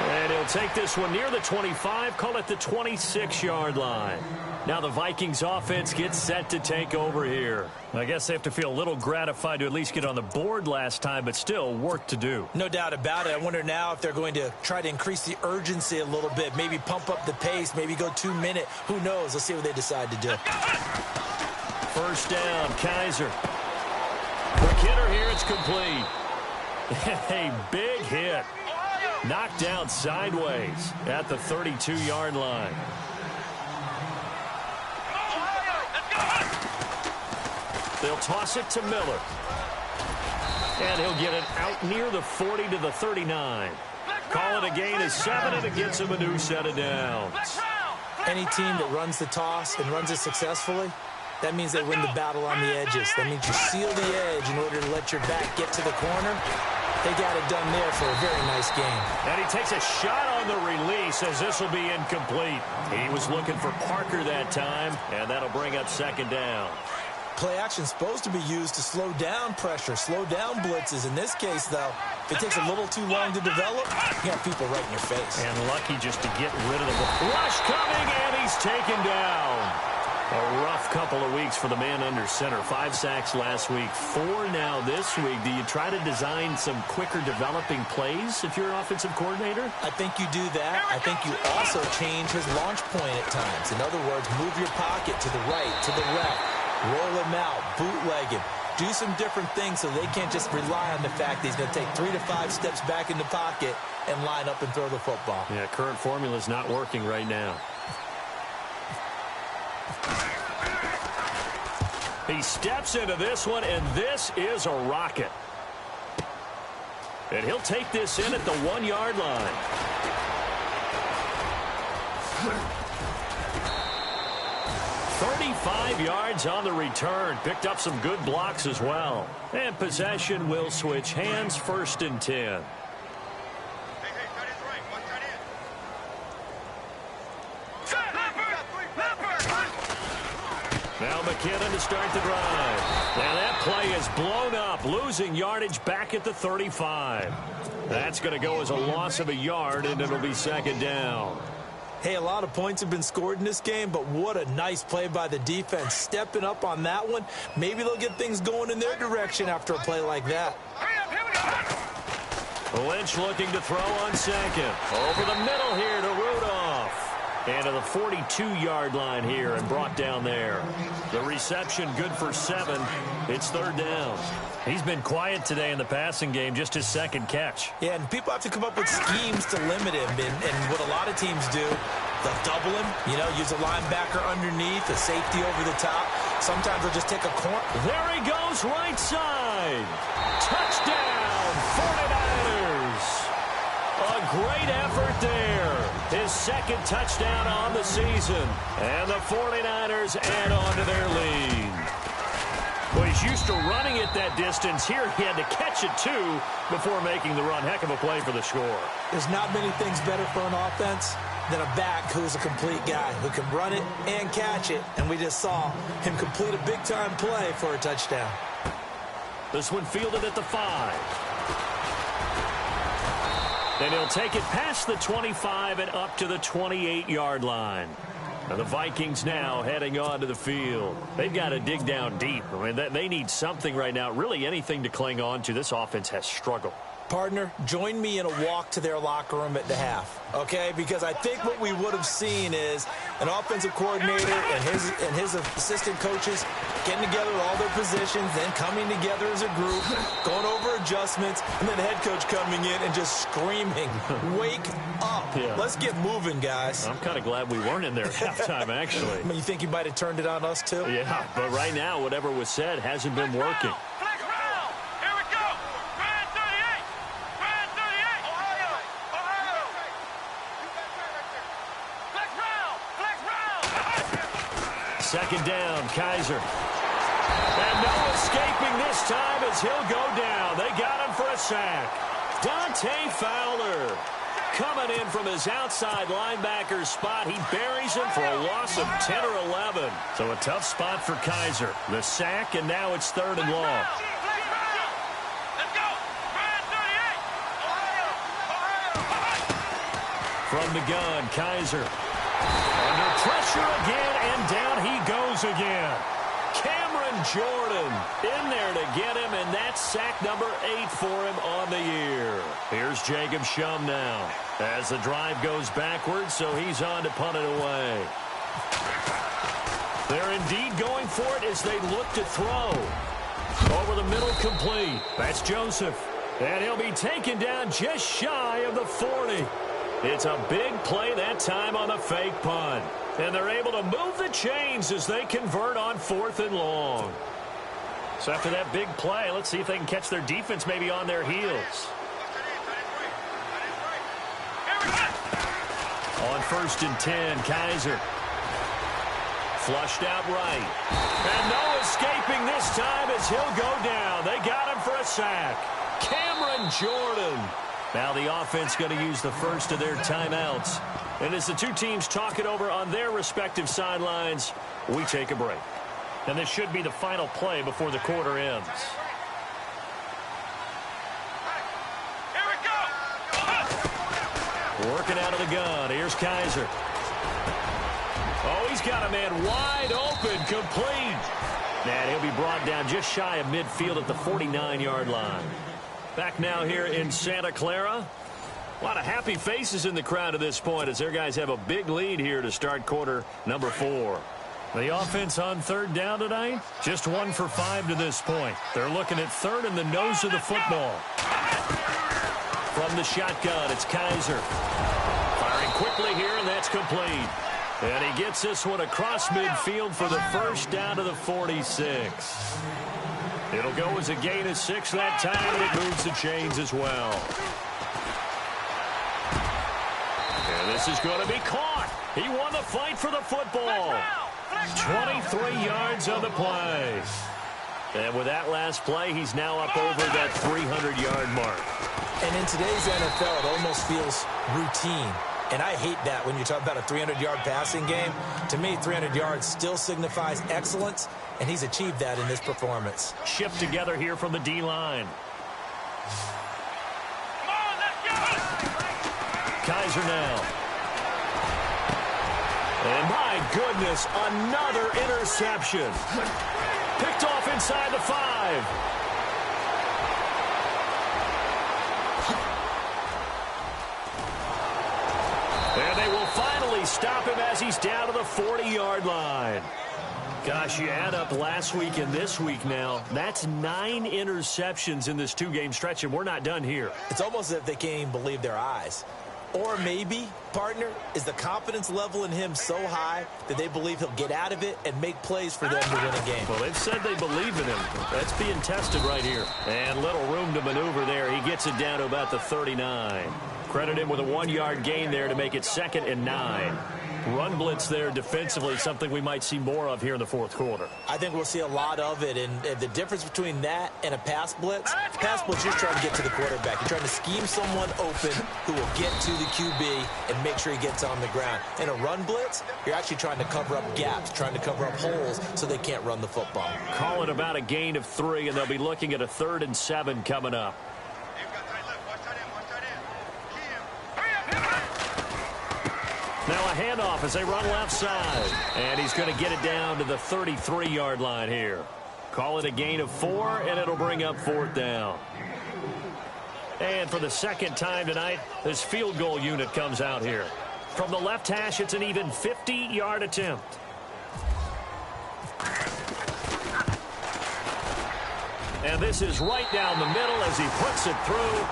And he'll take this one near the 25, call it the 26-yard line. Now the Vikings offense gets set to take over here. I guess they have to feel a little gratified to at least get on the board last time, but still work to do. No doubt about it. I wonder now if they're going to try to increase the urgency a little bit, maybe pump up the pace, maybe go 2-minute. Who knows? Let's see what they decide to do. First down, Kaiser. Quick hitter here, it's complete. A big hit. Knocked down sideways at the 32-yard line. They'll toss it to Miller. And he'll get it out near the 40 to the 39. Call it a gain of 7, and it gets him a new set of downs. Any team that runs the toss and runs it successfully, that means they win the battle on the edges. That means you seal the edge in order to let your back get to the corner. They got it done there for a very nice game. And he takes a shot on the release as this will be incomplete. He was looking for Parker that time, and that'll bring up second down. Play action is supposed to be used to slow down pressure, slow down blitzes. In this case, though, if it takes a little too long to develop, you got people right in your face. And lucky just to get rid of the rush coming, and he's taken down. A rough couple of weeks for the man under center. 5 sacks last week, 4 now this week. Do you try to design some quicker developing plays if you're an offensive coordinator? I think you do that. I think you also change his launch point at times. In other words, move your pocket to the right, to the left. Roll him out, bootleg him. Do some different things so they can't just rely on the fact that he's going to take 3 to 5 steps back in the pocket and line up and throw the football. Yeah, current formula is not working right now. He steps into this one, and this is a rocket. And he'll take this in at the 1-yard line. $35 yards on the return. Picked up some good blocks as well. And possession will switch hands, 1st and 10. McKinnon to start the drive. Now that play is blown up, losing yardage back at the 35. That's going to go as a loss of a yard, and it'll be second down. Hey, a lot of points have been scored in this game, but what a nice play by the defense. Stepping up on that one, maybe they'll get things going in their direction after a play like that. Lynch looking to throw on second. Over the middle here to Rudolph. And to the 42-yard line here and brought down there. The reception good for 7. It's third down. He's been quiet today in the passing game, just his second catch. Yeah, and people have to come up with schemes to limit him. And what a lot of teams do, they'll double him, use a linebacker underneath, a safety over the top. Sometimes they'll just take a corner. There he goes, right side. Touchdown, 49ers. A great effort there. His second touchdown on the season. And the 49ers add on to their lead. Well, he's used to running it that distance. Here he had to catch it, too, before making the run. Heck of a play for the score. There's not many things better for an offense than a back who's a complete guy who can run it and catch it. And we just saw him complete a big-time play for a touchdown. This one fielded at the 5. And he'll take it past the 25 and up to the 28-yard line. And the Vikings now heading onto the field. They've got to dig down deep. I mean, they need something right now, really anything to cling on to. This offense has struggled. Partner, join me in a walk to their locker room at the half, okay? Because I think what we would have seen is an offensive coordinator and his assistant coaches getting together with all their positions, then coming together as a group, going over adjustments, and then the head coach coming in and just screaming, wake up. Yeah. Let's get moving, guys. I'm kind of glad we weren't in there at halftime, actually. I mean, you think you might have turned it on us, too? Yeah, but right now, whatever was said hasn't been working. Second down, Kaiser. And no escaping this time as he'll go down. They got him for a sack. Dante Fowler coming in from his outside linebacker spot. He buries him for a loss of 10 or 11. So a tough spot for Kaiser. The sack, and now it's third and long. From the gun, Kaiser. Under pressure again, and down he goes again. Cameron Jordan in there to get him, and that's sack number 8 for him on the year. Here's Jacob Shum now as the drive goes backwards, so he's on to punt it away. They're indeed going for it as they look to throw. Over the middle, complete. That's Joseph. And he'll be taken down just shy of the 40. It's a big play that time on the fake punt. And they're able to move the chains as they convert on 4th and long. So after that big play, let's see if they can catch their defense maybe on their heels. On 1st and 10, Kaiser. Flushed out right. And no escaping this time as he'll go down. They got him for a sack. Cameron Jordan. Now the offense going to use the first of their timeouts. And as the two teams talk it over on their respective sidelines, we take a break. And this should be the final play before the quarter ends. Here we go! Working out of the gun. Here's Kaiser. Oh, he's got a man wide open, complete. And he'll be brought down just shy of midfield at the 49-yard line. Back now here in Santa Clara. A lot of happy faces in the crowd at this point as their guys have a big lead here to start quarter number 4. The offense on third down tonight, just 1 for 5 to this point. They're looking at third in the nose of the football. From the shotgun, it's Kaiser. Firing quickly here, and that's complete. And he gets this one across midfield for the first down to the 46. It'll go as a gain of 6 that time, and it moves the chains as well. And this is going to be caught. He won the fight for the football. 23 yards on the play. And with that last play, he's now up over that 300-yard mark. And in today's NFL, it almost feels routine. And I hate that when you talk about a 300-yard passing game. To me, 300 yards still signifies excellence, and he's achieved that in this performance. Shift together here from the D-line. Kaiser now. And my goodness, another interception. Picked off inside the 5. And they will finally stop him as he's down to the 40-yard line. Gosh, you add up last week and this week now. That's 9 interceptions in this 2-game stretch, and we're not done here. It's almost as if they can't even believe their eyes. Or maybe, partner, is the confidence level in him so high that they believe he'll get out of it and make plays for them to win a game. Well, they've said they believe in him. That's being tested right here. And little room to maneuver there. He gets it down to about the 39. Credit him with a 1-yard gain there to make it 2nd and 9. Run blitz there defensively, something we might see more of here in the 4th quarter. I think we'll see a lot of it, and the difference between that and a pass blitz, you're trying to get to the quarterback. You're trying to scheme someone open who will get to the QB and make sure he gets on the ground. In a run blitz, you're actually trying to cover up gaps, trying to cover up holes so they can't run the football. Call it about a gain of 3, and they'll be looking at a 3rd and 7 coming up. Now a handoff as they run left side. And he's going to get it down to the 33-yard line here. Call it a gain of 4, and it'll bring up 4th down. And for the 2nd time tonight, this field goal unit comes out here. From the left hash, it's an even 50-yard attempt. And this is right down the middle as he puts it through.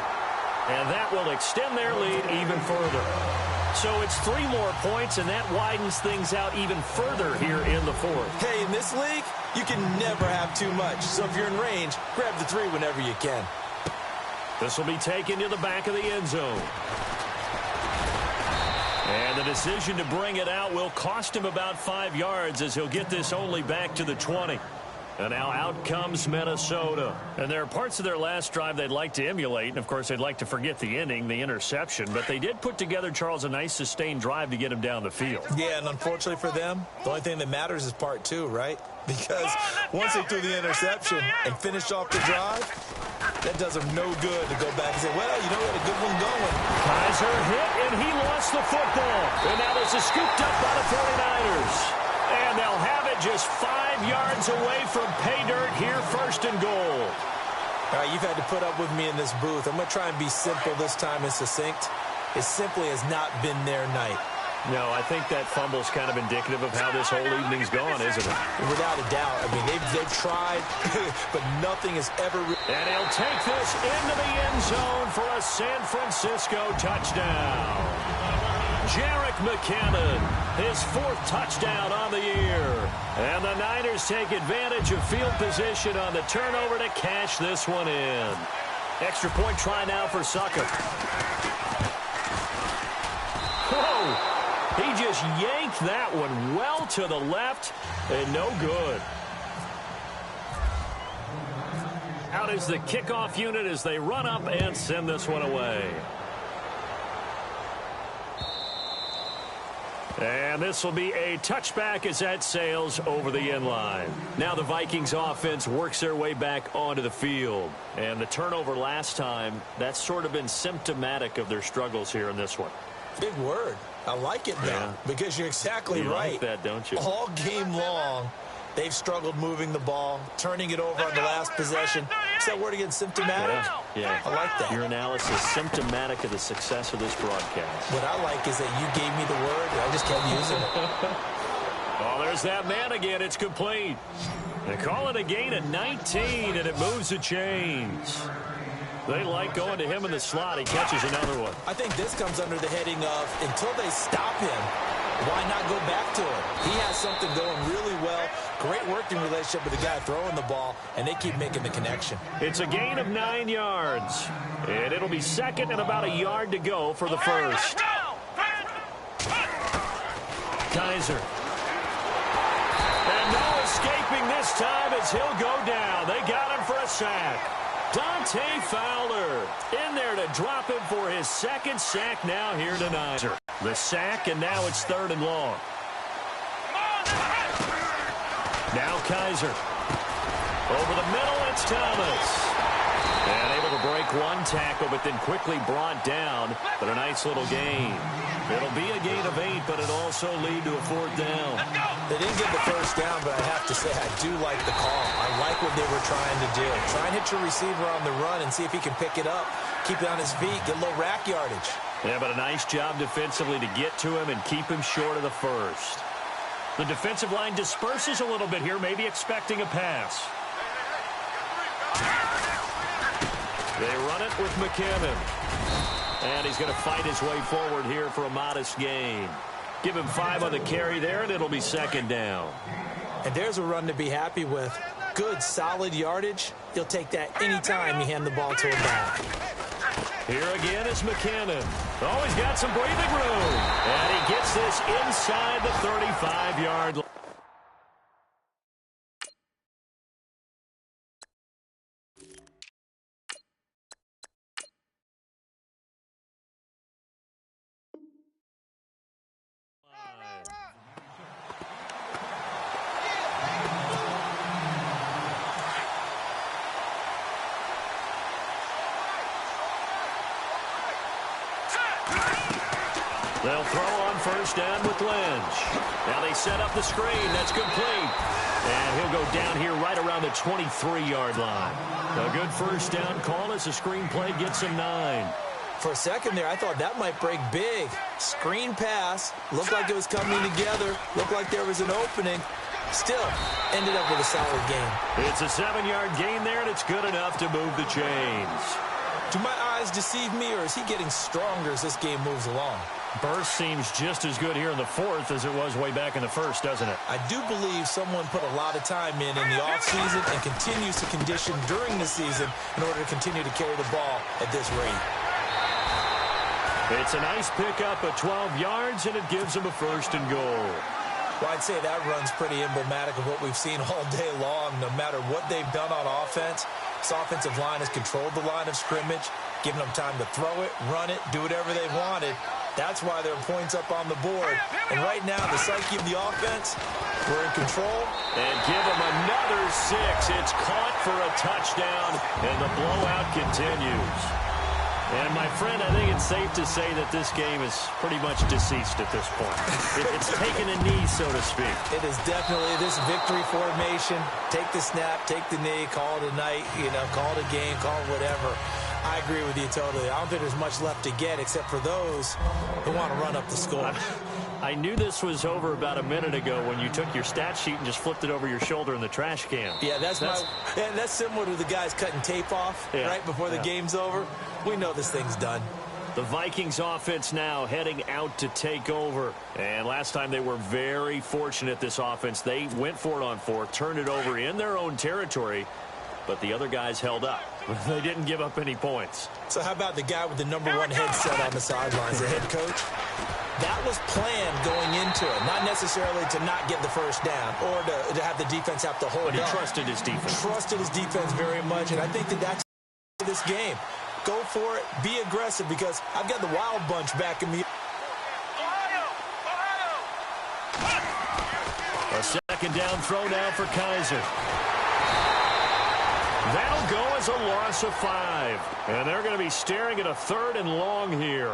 And that will extend their lead even further. So it's 3 more points, and that widens things out even further here in the 4th. Hey, in this league, you can never have too much. So if you're in range, grab the 3 whenever you can. This will be taken to the back of the end zone. And the decision to bring it out will cost him about 5 yards as he'll get this only back to the 20. And now out comes Minnesota. And there are parts of their last drive they'd like to emulate. And, of course, they'd like to forget the inning, the interception. But they did put together, Charles, a nice sustained drive to get him down the field. Yeah, and unfortunately for them, the only thing that matters is part 2, right? Because once they threw the interception and finished off the drive, that does them no good to go back and say, well, you know, we had a good one going. Kaiser hit, and he lost the football. And now this is scooped up by the 49ers. And they'll have it just 5 yards away from pay dirt here, 1st and goal. All right, you've had to put up with me in this booth. I'm going to try and be simple this time and succinct. It simply has not been their night. No, I think that fumble's kind of indicative of how this whole evening's gone, isn't it? Without a doubt. I mean, they've tried, but nothing has ever... And he'll take this into the end zone for a San Francisco touchdown. Jerick McKinnon, his 4th touchdown on the year. And the Niners take advantage of field position on the turnover to cash this one in. Extra point try now for Sucker. Whoa! He just yanked that one well to the left and no good. Out is the kickoff unit as they run up and send this one away. And this will be a touchback as that sails over the end line. Now the Vikings offense works their way back onto the field. And the turnover last time, that's sort of been symptomatic of their struggles here in this one. Big word. I like it now because you're exactly right. You like that, don't you? All game long, they've struggled moving the ball, turning it over on the last possession. Is that word again, symptomatic? Yeah. I like that. Your analysis symptomatic of the success of this broadcast. What I like is that you gave me the word, and I just kept using it. Oh, there's that man again. It's complete. They call it a gain of 19, and it moves the chains. They like going to him in the slot. He catches another one. I think this comes under the heading of until they stop him, why not go back to him? He has something going really well. Great working relationship with the guy throwing the ball, and they keep making the connection. It's a gain of 9 yards, and it'll be 2nd and about a yard to go for the 1st. Kaiser. And no escaping this time as he'll go down. They got him for a sack. Dante Fowler in there to drop him for his second sack now here tonight. The sack, and now it's 3rd and long. Now Kaiser. Over the middle, it's Thomas. And able to break one tackle, but then quickly brought down. But a nice little gain. It'll be a gain of 8, but it'll also lead to a 4th down. They didn't get the first down, but I have to say I do like the call. I like what they were trying to do. Try and hit your receiver on the run and see if he can pick it up. Keep it on his feet, get a little rack yardage. Yeah, but a nice job defensively to get to him and keep him short of the first. The defensive line disperses a little bit here, maybe expecting a pass. They run it with McKinnon. And he's going to fight his way forward here for a modest gain. Give him 5 on the carry there, and it'll be 2nd down. And there's a run to be happy with. Good, solid yardage. He'll take that anytime you hand the ball to him back. Here again is McKinnon. Oh, he's got some breathing room. And he gets this inside the 35-yard line. They'll throw on 1st down with Lynch. Now they set up the screen. That's complete. And he'll go down here right around the 23-yard line. A good 1st down call as the screen play gets him 9. For a second there, I thought that might break big. Screen pass. Looked like it was coming together. Looked like there was an opening. Still, ended up with a solid gain. It's a 7-yard gain there, and it's good enough to move the chains. Do my eyes deceive me, or is he getting stronger as this game moves along? Burst seems just as good here in the 4th as it was way back in the 1st, doesn't it? I do believe someone put a lot of time in the offseason and continues to condition during the season in order to continue to carry the ball at this rate. It's a nice pickup of 12 yards, and it gives him a 1st and goal. Well, I'd say that run's pretty emblematic of what we've seen all day long. No matter what they've done on offense, this offensive line has controlled the line of scrimmage, given them time to throw it, run it, do whatever they wanted. That's why there are points up on the board. And right now, the psyche of the offense, we're in control. And give them another 6. It's caught for a touchdown, and the blowout continues. And, my friend, I think it's safe to say that this game is pretty much deceased at this point. It's taken a knee, so to speak. It is definitely this victory formation. Take the snap, take the knee, call it a night, call it a game, call it whatever. I agree with you totally. I don't think there's much left to get except for those who want to run up the score. I knew this was over about a minute ago when you took your stat sheet and just flipped it over your shoulder in the trash can. Yeah, that's similar to the guys cutting tape off right before the game's over. We know this thing's done. The Vikings offense now heading out to take over. And last time they were very fortunate, this offense. They went for it on 4th, turned it over in their own territory, but the other guys held up. They didn't give up any points. So how about the guy with the #1 headset on the sidelines, the head coach? That was planned going into it, not necessarily to not get the 1st down or to have the defense have to hold up. But he trusted his defense. Trusted his defense very much, and I think that's this game. Go for it, be aggressive, because I've got the Wild Bunch backing me. A 2nd down throw now for Kaiser. That'll go as a loss of 5. And they're going to be staring at a 3rd and long here.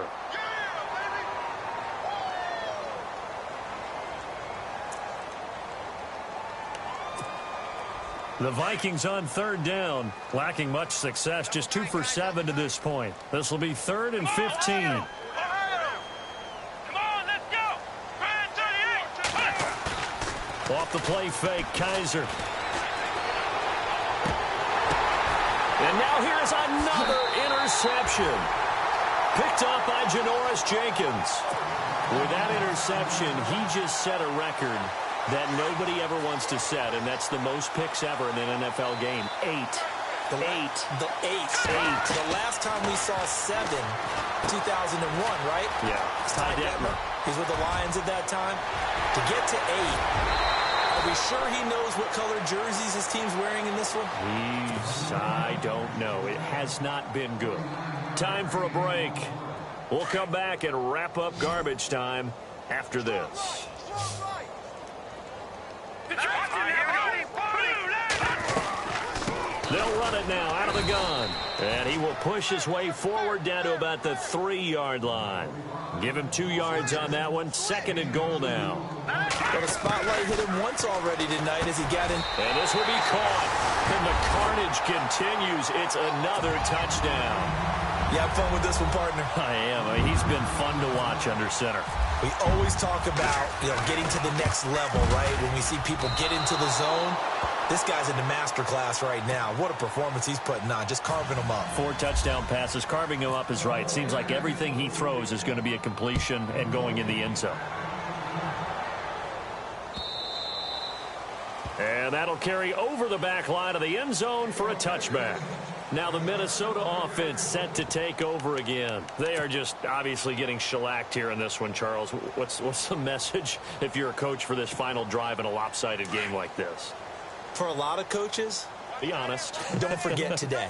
The Vikings on 3rd down, lacking much success, just 2 for 7 to this point. This will be 3rd and 15. Come on, let's go. Off the play fake, Kaiser. And now here's another interception. Picked up by Janoris Jenkins. With that interception, he just set a record that nobody ever wants to set, and that's the most picks ever in an NFL game. 8. The last time we saw 7, 2001, right? Yeah. Ty Detmer. He's with the Lions at that time. To get to 8, Are we sure he knows what color jerseys his team's wearing in this one? I don't know. It has not been good. Time for a break. We'll come back and wrap up garbage time after this. They'll run it now out of the gun. And he will push his way forward down to about the 3-yard line. Give him 2 yards on that one. 2nd and goal now. Well, the spotlight hit him once already tonight as he got in. And this will be caught. And the carnage continues. It's another touchdown. You have fun with this one, partner? I am. He's been fun to watch under center. We always talk about, getting to the next level, right? When we see people get into the zone, this guy's in the master class right now. What a performance he's putting on, just carving them up. 4 touchdown passes. Carving him up is right. Seems like everything he throws is going to be a completion and going in the end zone. And that'll carry over the back line of the end zone for a touchback. Now the Minnesota offense set to take over again. They are just obviously getting shellacked here in this one, Charles. What's the message if you're a coach for this final drive in a lopsided game like this? For a lot of coaches, be honest. Don't forget today.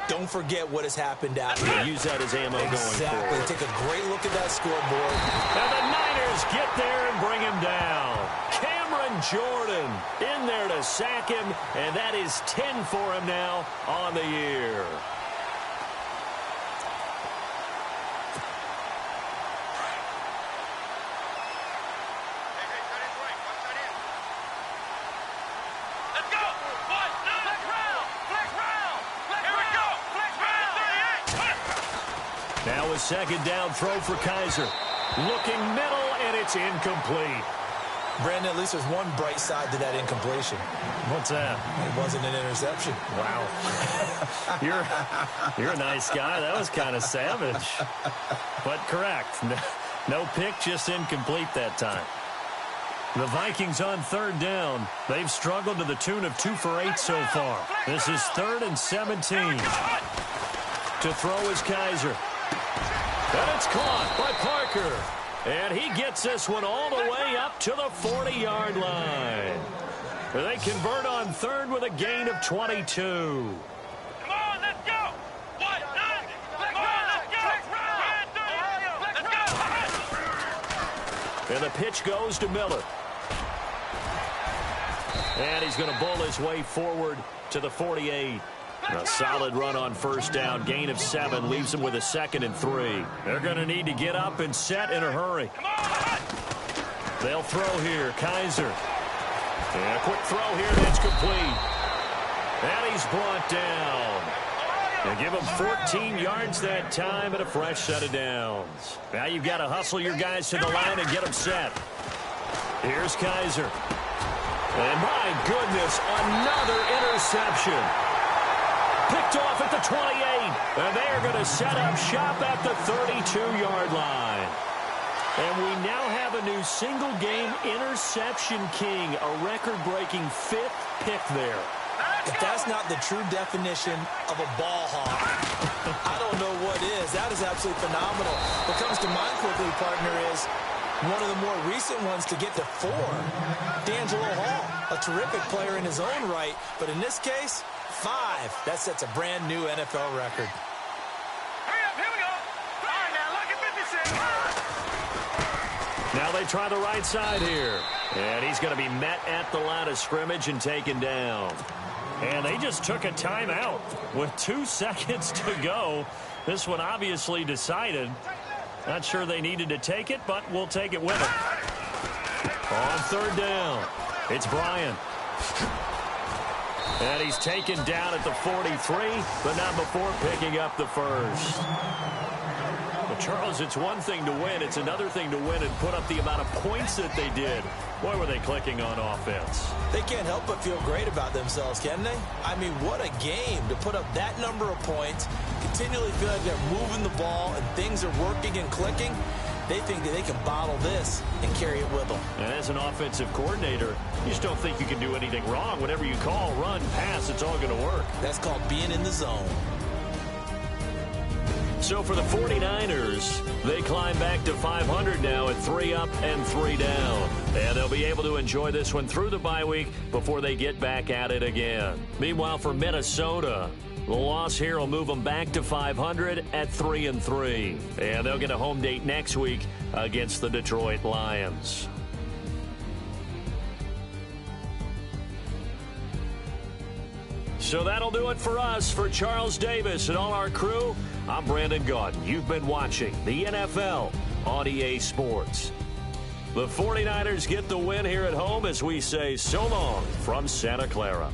Don't forget what has happened out here. Use that as ammo going forward. Exactly. Take a great look at that scoreboard. And the Niners get there and bring him down. Cameron Jordan in there to sack him, and that is 10 for him now on the year. Now a 2nd down throw for Kaiser. Looking middle, and it's incomplete. Brandon, at least there's one bright side to that incompletion. What's that? It wasn't an interception. Wow. You're a nice guy. That was kind of savage. But correct. No pick, just incomplete that time. The Vikings on 3rd down. They've struggled to the tune of 2 for 8 so far. This is 3rd and 17. To throw is Kaiser. And it's caught by Parker. And he gets this one all the way up to the 40-yard line. They convert on 3rd with a gain of 22. Come on, let's go. Come on, let's go. And the pitch goes to Miller. And he's going to bull his way forward to the 48. A solid run on 1st down. Gain of 7 leaves him with a 2nd and 3. They're going to need to get up and set in a hurry. They'll throw here. Kaiser. And a quick throw here that's complete. And he's brought down. And give him 14 yards that time and a fresh set of downs. Now you've got to hustle your guys to the line and get them set. Here's Kaiser. And my goodness, another interception. Picked off at the 28, and they are going to set up shop at the 32-yard line. And we now have a new single-game interception king, a record-breaking 5th pick there. If that's not the true definition of a ball hawk, I don't know what is. That is absolutely phenomenal. What comes to mind quickly, partner, is one of the more recent ones to get to 4. D'Angelo Hall, a terrific player in his own right, but in this case, 5. That sets a brand new NFL record. Hurry up, here we go. All right, now, look at 56. Now they try the right side here. And he's going to be met at the line of scrimmage and taken down. And they just took a timeout with 2 seconds to go. This one obviously decided. Not sure they needed to take it, but we'll take it with them. On 3rd down, it's Bryant. And he's taken down at the 43, but not before picking up the 1st. Well, Charles, it's one thing to win. It's another thing to win and put up the amount of points that they did. Boy, were they clicking on offense. They can't help but feel great about themselves, can they? I mean, what a game to put up that number of points, continually feel like they're moving the ball and things are working and clicking. They think that they can bottle this and carry it with them. And as an offensive coordinator, you just don't think you can do anything wrong. Whatever you call, run, pass, it's all going to work. That's called being in the zone. So for the 49ers, they climb back to 500 now at 3 up and 3 down. And they'll be able to enjoy this one through the bye week before they get back at it again. Meanwhile, for Minnesota, the loss here will move them back to 500 at 3 and 3. And they'll get a home date next week against the Detroit Lions. So that'll do it for us. For Charles Davis and all our crew, I'm Brandon Gaudin. You've been watching the NFL on EA Sports. The 49ers get the win here at home as we say so long from Santa Clara.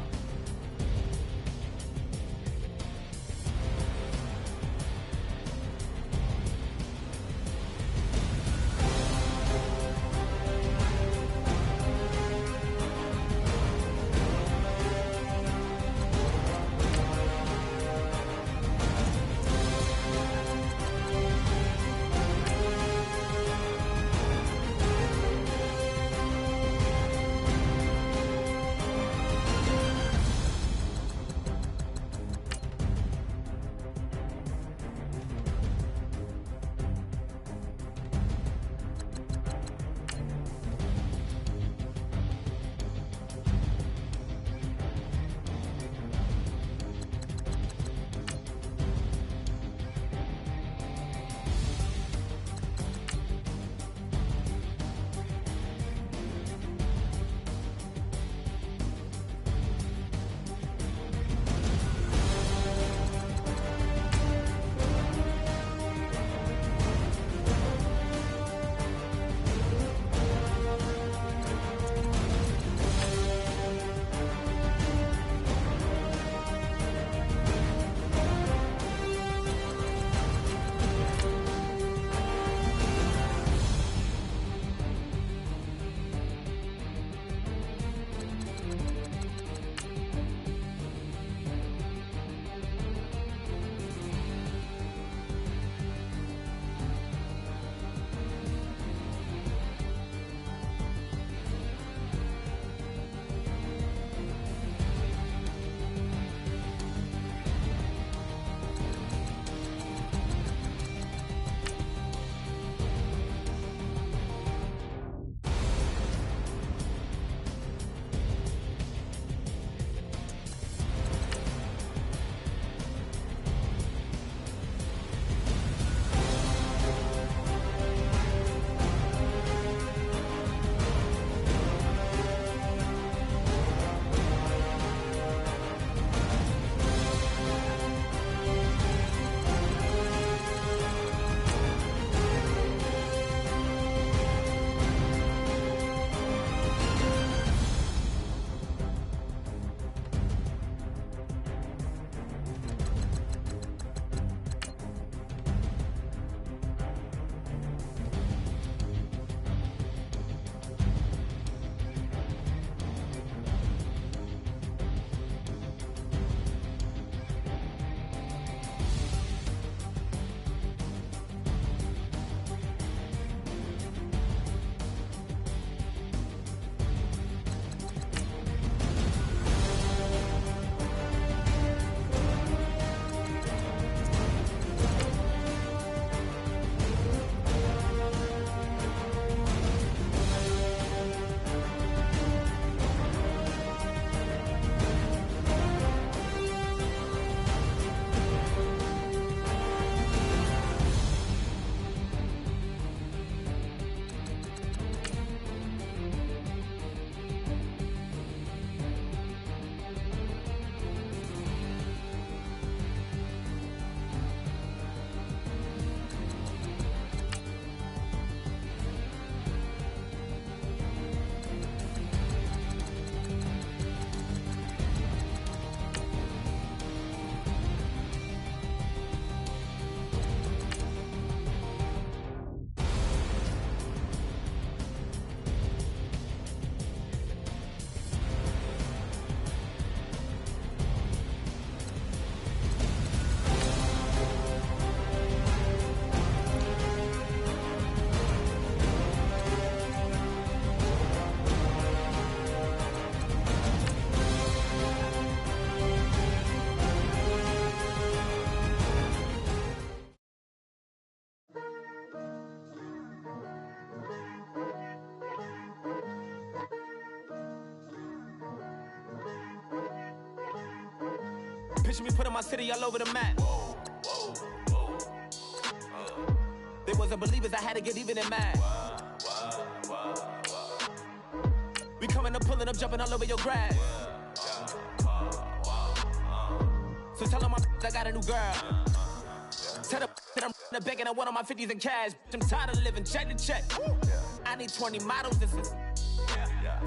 Picture me putting my city all over the map. They wasn't believers, I had to get even and mad. We coming up, pulling up, jumping all over your grass. So tell them I got a new girl. Tell them that I'm in the bank and I want on my 50s in cash. I'm tired of living check to check. I need 20 models, this is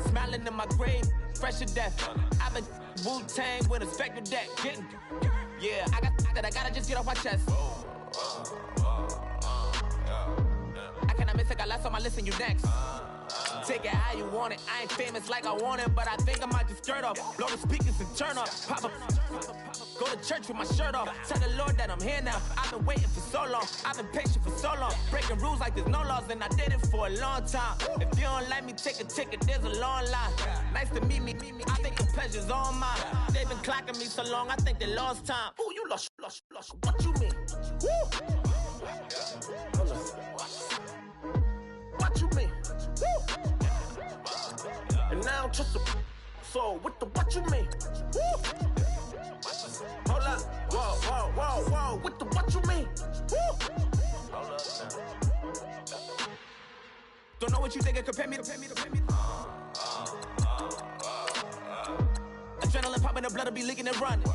smiling in my grave, fresh to death. I've been Wu-Tang with a spectral deck. Getting, yeah, I gotta just get off my chest. I cannot miss, I got last on my list and you next. Take it how you want it. I ain't famous like I want it, but I think I might just skirt off. Blow the speakers and turn up. Pop up. Go to church with my shirt off. Tell the Lord that I'm here now. I've been waiting for so long. I've been patient for so long. Breaking rules like there's no laws, and I did it for a long time. If you don't like me, take a ticket. There's a long line. Nice to meet me. I think the pleasure's all mine. They've been clocking me so long, I think they lost time. Ooh, you lost. What you mean? Woo! What you mean? Woo! And now I'm just a so what you mean? Woo! Hold up, whoa, what you mean? Woo! Hold up now. Don't know what you think it compare me to. Adrenaline popping, the blood will be leaking and running.